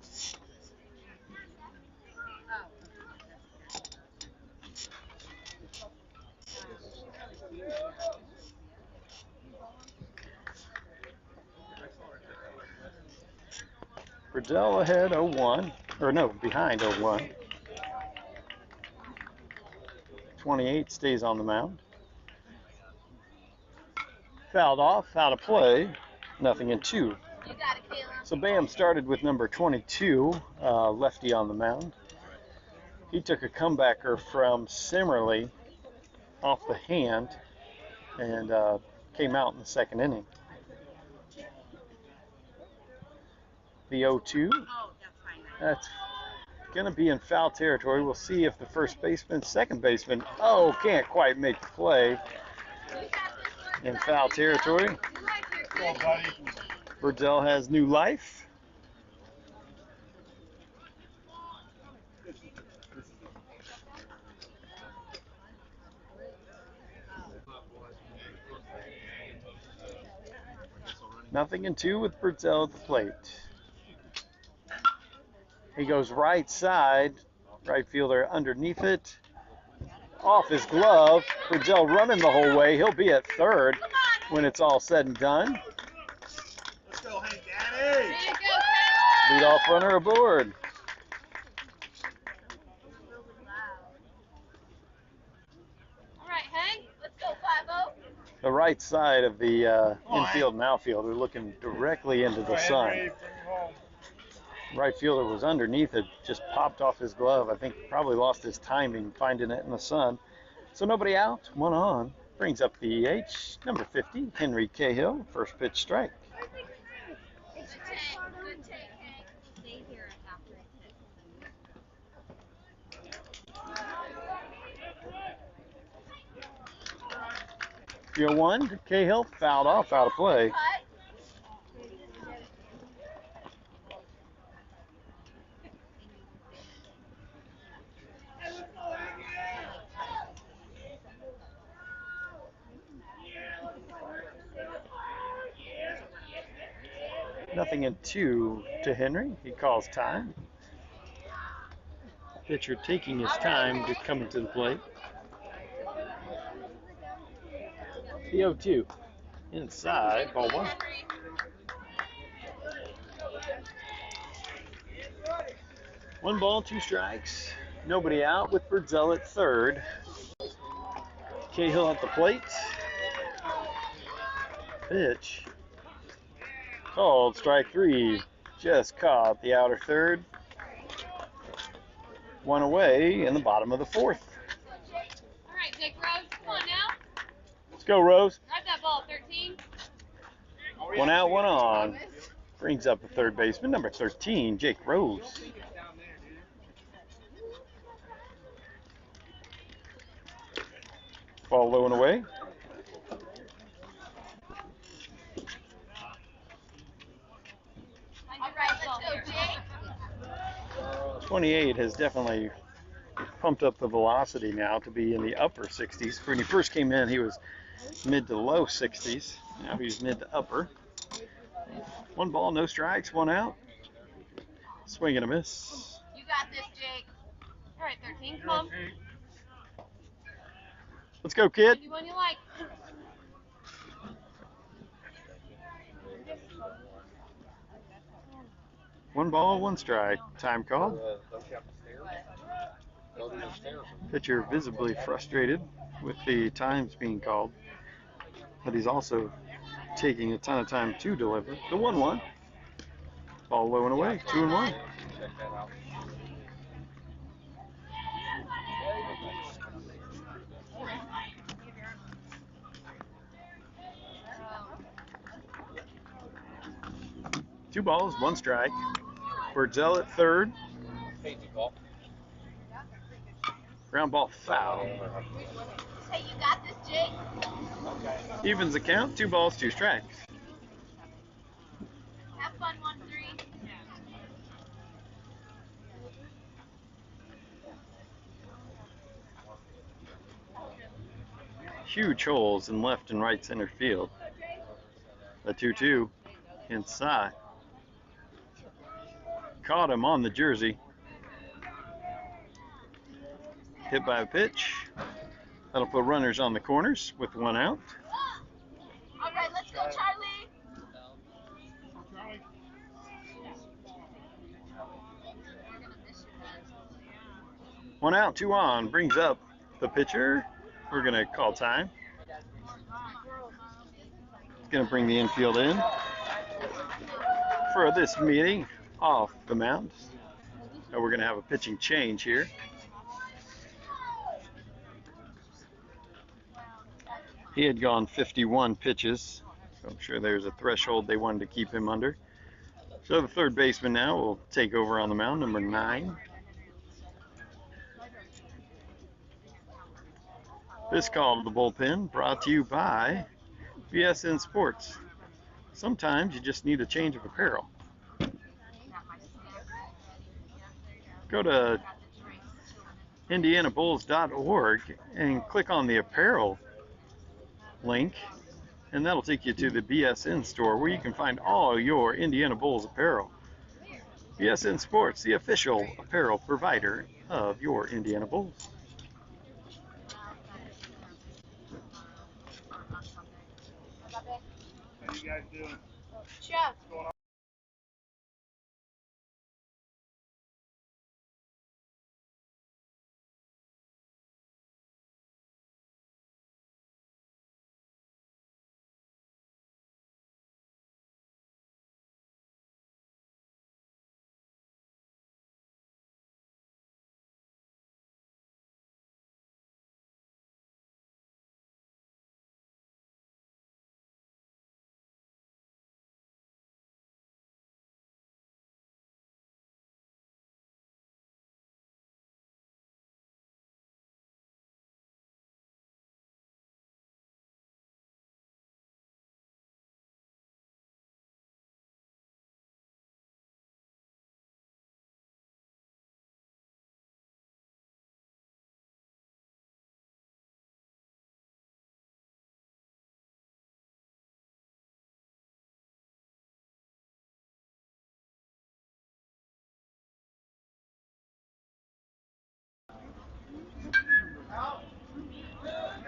Birdsell ahead 0-1, or no, behind 0-1. 28 stays on the mound. Fouled off, out of play, 0-2. So Bam started with number 22, lefty on the mound. He took a comebacker from Simmerly off the hand and came out in the second inning. The 0-2, that's going to be in foul territory. We'll see if the first baseman, second baseman, can't quite make the play. In foul territory. Birdsell has new life. Nothing in two with Birdsell at the plate. He goes right side, right fielder underneath it. Off his glove. Birdsell running the whole way. He'll be at third when it's all said and done. Let's go, Hank Daddy. Leadoff runner aboard. All right, Hank, let's go 5-0. The right side of the infield and outfield are looking directly into the sun. Right fielder was underneath it, just popped off his glove. I think probably lost his timing finding it in the sun. So nobody out, one on. Brings up the EH, number 50, Henry Cahill. First pitch strike. Good take, Hank. Stay here after it. 3-0-1, Cahill fouled off, out of play. Nothing in two to Henry. He calls time. Pitcher taking his time to come to the plate. The 0-2. Inside, ball one. One ball, two strikes. Nobody out with Birdsell at third. Cahill at the plate. Pitch. Called strike three. Just caught the outer third. One away in the bottom of the fourth. All right, Jake Rose, come on now. Let's go, Rose. Grab that ball, 13. One out, one on. Brings up the third baseman, number 13, Jake Rose. Ball low and away. All right, let's go, Jake. 28 has definitely pumped up the velocity now to be in the upper 60s. When he first came in, he was mid to low 60s. Now he's mid to upper. One ball, no strikes, one out. Swing and a miss. You got this, Jake. All right, 13, come on. Let's go, kid. Anyone you like. One ball, one strike. Time called. Pitcher visibly frustrated with the times being called, but he's also taking a ton of time to deliver. The 1-1. Ball low and away. 2-1. Two balls, one strike. Birdsell at third. Ground ball foul. Hey, you got this, Jake? Evens the count, 2 balls, 2 strikes. Have fun, 1-3. Huge holes in left and right center field. The 2-2 inside. Caught him on the jersey. Hit by a pitch. That'll put runners on the corners with 1 out. All right, let's go, Charlie. 1 out, 2 on. Brings up the pitcher. We're going to call time. Going to bring the infield in for this meeting off the mound. And we're going to have a pitching change here. He had gone 51 pitches, so I'm sure there's a threshold they wanted to keep him under. So the third baseman now will take over on the mound, number 9. This call to the bullpen brought to you by BSN Sports. Sometimes you just need a change of apparel. Go to indianabulls.org and click on the apparel link, and that'll take you to the BSN store where you can find all your Indiana Bulls apparel. BSN Sports, the official apparel provider of your Indiana Bulls. How you guys doing? Chef.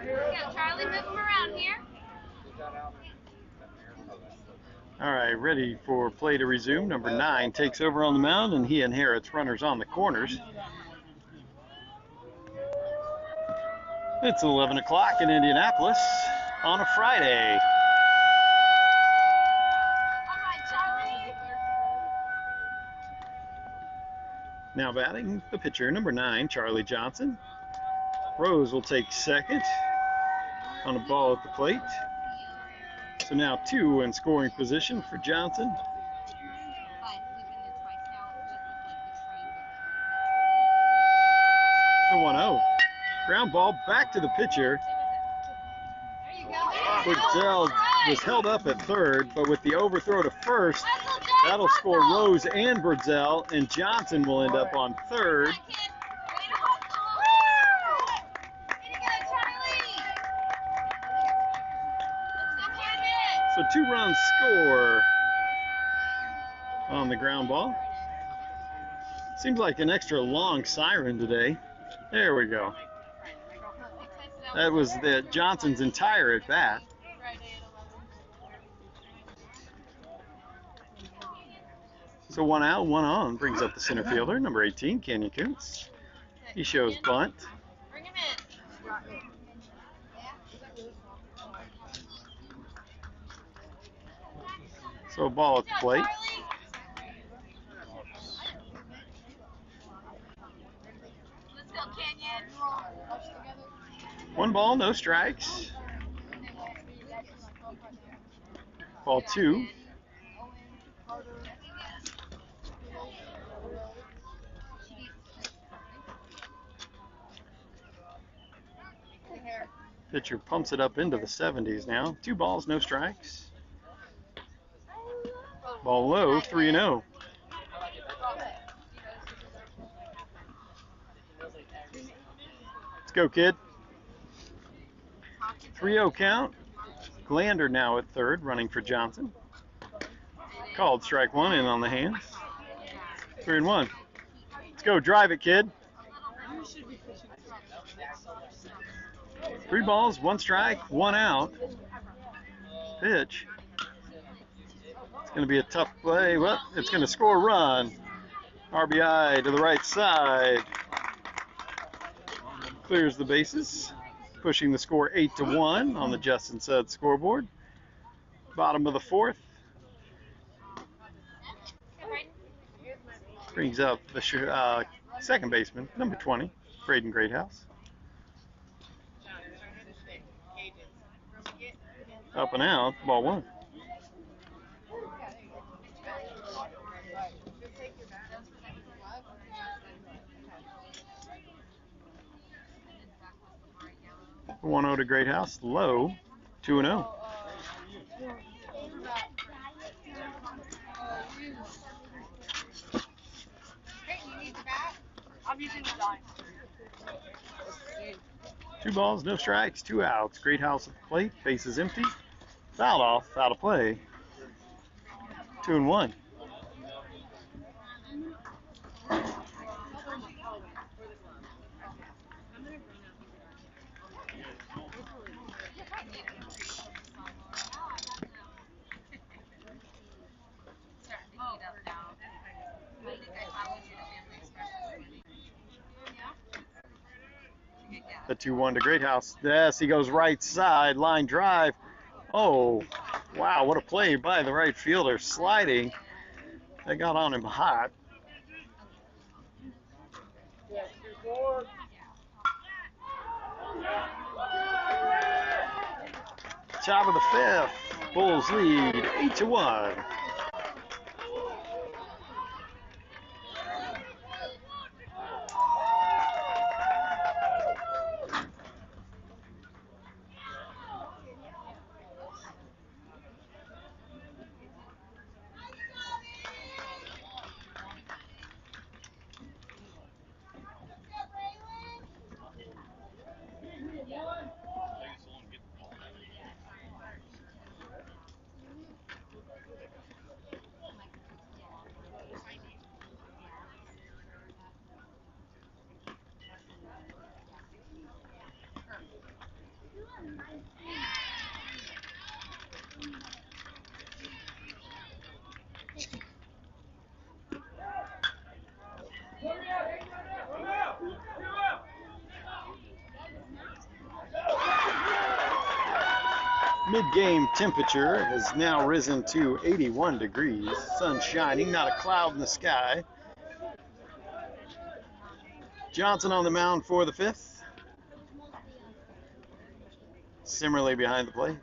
Yeah, Charlie, move him around here. All right, ready for play to resume. Number 9 takes over on the mound, and he inherits runners on the corners. It's 11 o'clock in Indianapolis on a Friday. All right, Charlie. Now batting, the pitcher, number 9, Charlie Johnson. Rose will take second on a ball at the plate. So now 2 in scoring position for Johnson. The 1-0. Ground ball back to the pitcher. Brazell was held up at third, but with the overthrow to first, that'll score Rose and Brazell, and Johnson will end up on third. So 2 runs score on the ground ball. Seems like an extra long siren today. There we go. That was Johnson's entire at bat. So 1 out, 1 on brings up the center fielder, number 18, Canyon Kuntz. He shows bunt. Bring him in. So a ball at the plate. Let's go, Canyon. 1 ball, no strikes. Ball 2. Pitcher pumps it up into the 70s now. 2 balls, no strikes. Ball low, 3-0. Let's go, kid. 3-0 count. Glander now at third, running for Johnson. Called strike 1 in on the hands. 3-1. Let's go, drive it, kid. 3 balls, 1 strike, 1 out. Pitch. It's going to be a tough play. Well, it's going to score a run. RBI to the right side. Clears the bases, pushing the score 8-1 on the Justin Sudd scoreboard. Bottom of the 4th. Brings up the second baseman, number 20, Braden Greathouse. Up and out, ball 1. The 1-0 to Greathouse, low, 2-0. Two balls, no strikes, 2 outs. Greathouse at the plate, base is empty. Fouled off, out of play. 2-1. The 2-1 to Greathouse. Yes, he goes right side, line drive. Oh, wow, what a play by the right fielder. Sliding. They got on him hot. Top of the 5th. Bulls lead 8-1. Mid-game temperature has now risen to 81 degrees. Sun shining, not a cloud in the sky. Johnson on the mound for the 5th. Simmerly behind the plate.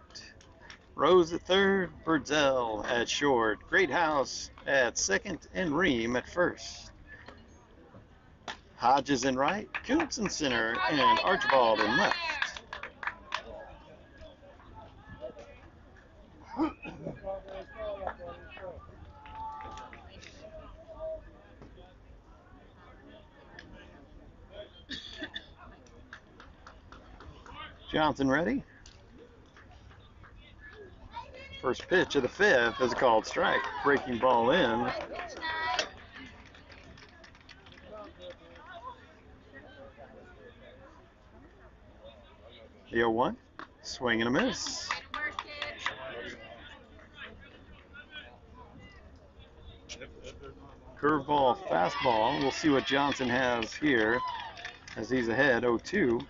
Rose at third, Birdsell at short, Greathouse at second, and Ream at first. Hodges in right, Kuntz in center, and Archibald in left. Johnson ready. First pitch of the 5th is a called strike. Breaking ball in. The 0-1. Swing and a miss. Curveball, fastball. We'll see what Johnson has here as he's ahead 0-2.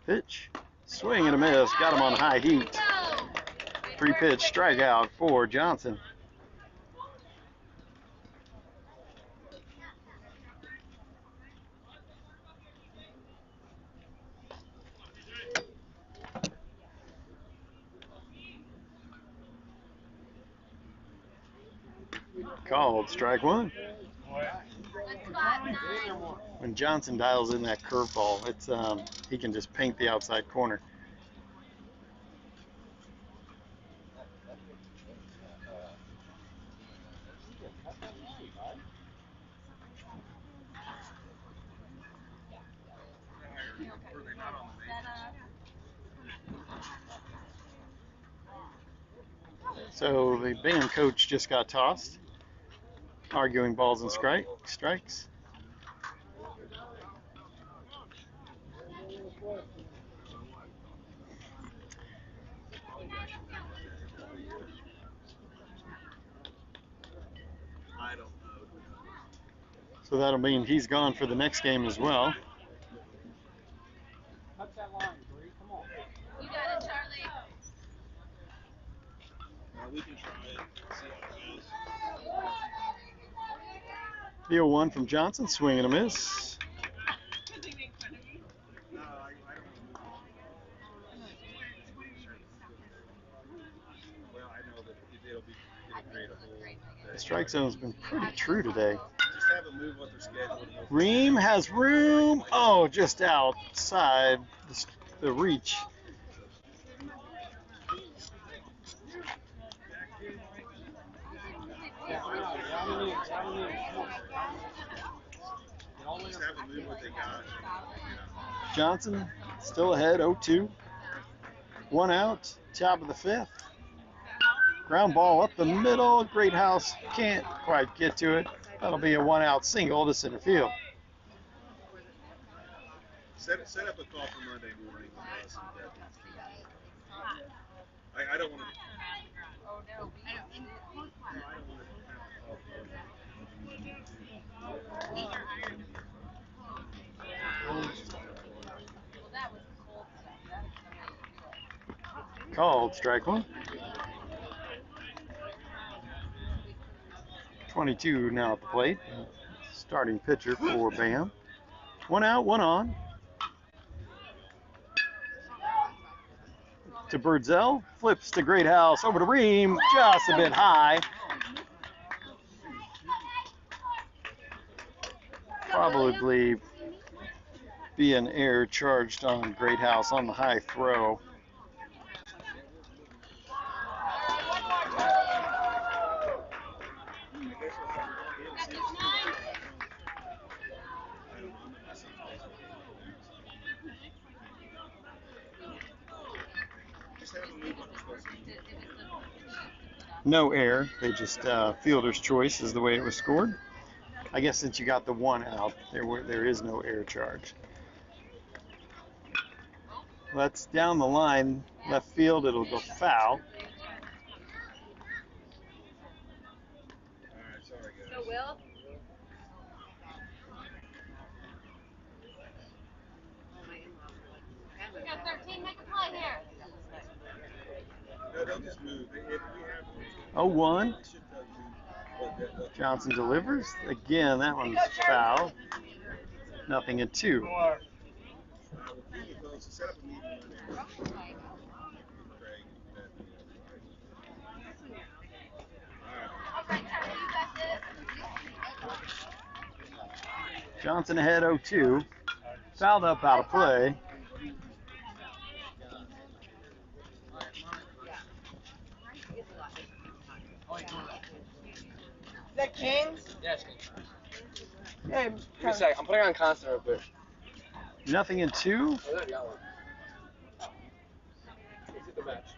Pitch, swing and a miss, got him on high heat. 3-pitch strikeout for Johnson. Called strike 1. When Johnson dials in that curveball, it's he can just paint the outside corner. So the band coach just got tossed, arguing balls and strikes. So that'll mean he's gone for the next game as well. You got it, Charlie. We can try it. See how it goes. The 0-1 from Johnson, swing and a miss. The strike zone's been pretty true today. Just have them move what they're scheduled. Ream has room. Oh, just outside the reach. Just have them move what they got. Johnson still ahead, 0-2. 1 out, top of the 5th. Ground ball up the middle. Greathouse can't quite get to it. That'll be a 1-out single to center field. Set up a call for Monday morning with us and Debbie. I don't want to. Oh no. Well, that was cold stuff. That was the way to do it. Called strike one. 22 now at the plate. Starting pitcher for Bam. 1 out, 1 on. To Birdsell, flips to Greathouse, over to Ream, just a bit high. Probably be an error charged on Greathouse on the high throw. No error. They just fielder's choice is the way it was scored. I guess since you got the 1 out, there is no error charge. That's down the line, left field. It'll go foul. So Will? We got 13. Make a play here. No, they'll just move. If we have 0-1. Johnson delivers. Again, that one's foul. Nothing at 2. Johnson ahead 0-2. Fouled up out of play. Is that Kings? Yes. Hey, Give me a sec. I'm putting on constant real quick. Nothing in 2. Oh, there you go. Let's hit the match.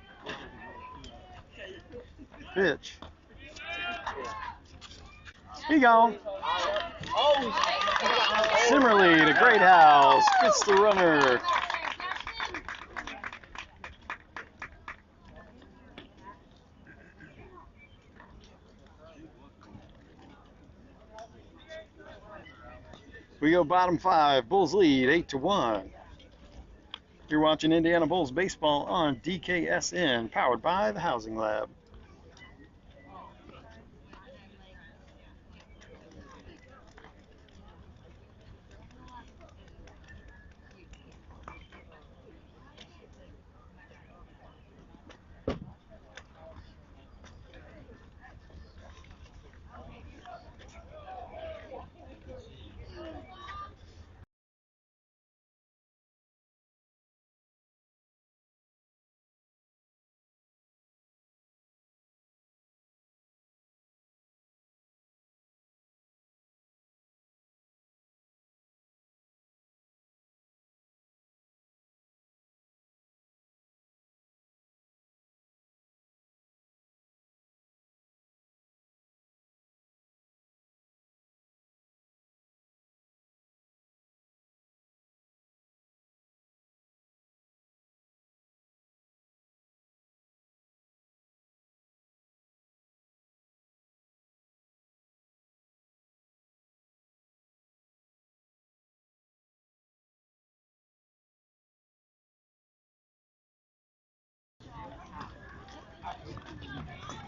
Pitch. He gone. Simmerly to Greathouse. Gets the runner. We go bottom 5. Bulls lead 8-1. You're watching Indiana Bulls baseball on DKSN, powered by the Housing Lab.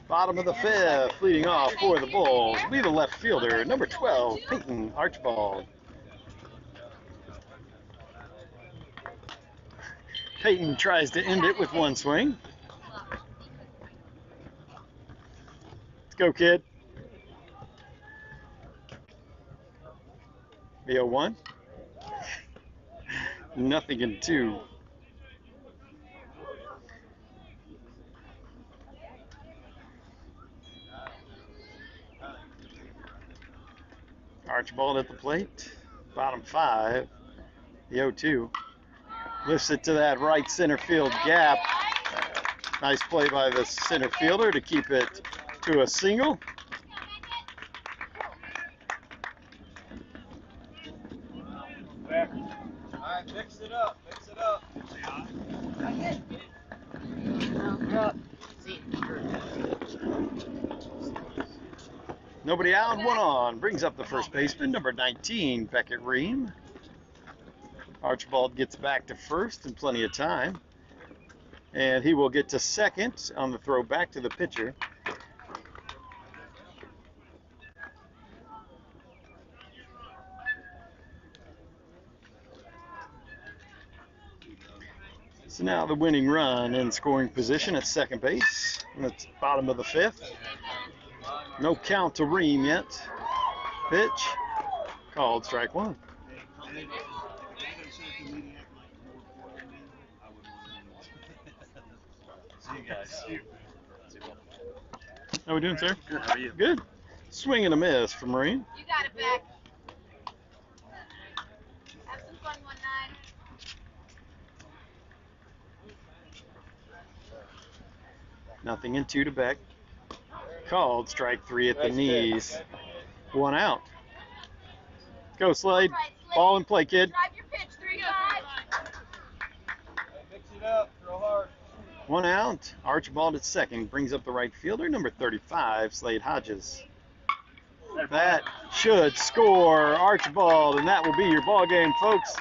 Bottom of the fifth, leading off for the Bulls, will be the left fielder, number 12, Peyton Archibald. Peyton tries to end it with one swing. Let's go, kid. The 0-1. Nothing in 2. Archibald at the plate. Bottom 5. The 0-2. Lifts it to that right center field gap. Nice play by the center fielder to keep it to a single. Alright, mix it up, mix it up. Nobody out, one on. Brings up the first baseman, number 19, Beckett Ream. Archibald gets back to first in plenty of time. And he will get to second on the throw back to the pitcher. So now the winning run in scoring position at second base. And it's bottom of the fifth. No count to Ream yet. Pitch. Called strike one. See you guys. How we doing, sir? Good. How are you? Good. Swing and a miss from Ream. You got it back. Have some fun one night. Nothing in 2 to Beck. Called strike 3 at the knees. 1 out. Go, Slade. Ball in play, kid. Drive your pitch, 3-5. Mix it up, throw hard. 1 out. Archibald at second. Brings up the right fielder, number 35, Slade Hodges. That should score Archibald, and that will be your ball game, folks.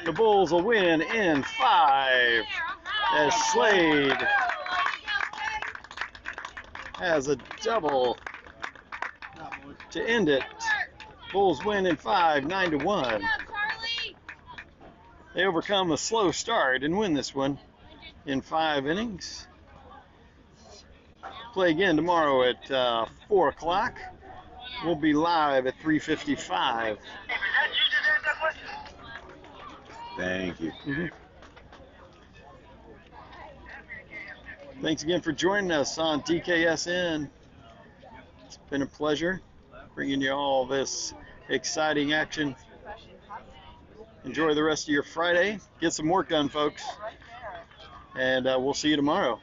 The Bulls will win in 5 as Slade has a double to end it. Bulls win in 5, 9-1. They overcome a slow start and win this one in 5 innings. Play again tomorrow at 4 o'clock. We'll be live at 3:55. Thank you. Thanks again for joining us on DKSN. It's been a pleasure bringing you all this exciting action. Enjoy the rest of your Friday. Get some work done, folks. And we'll see you tomorrow.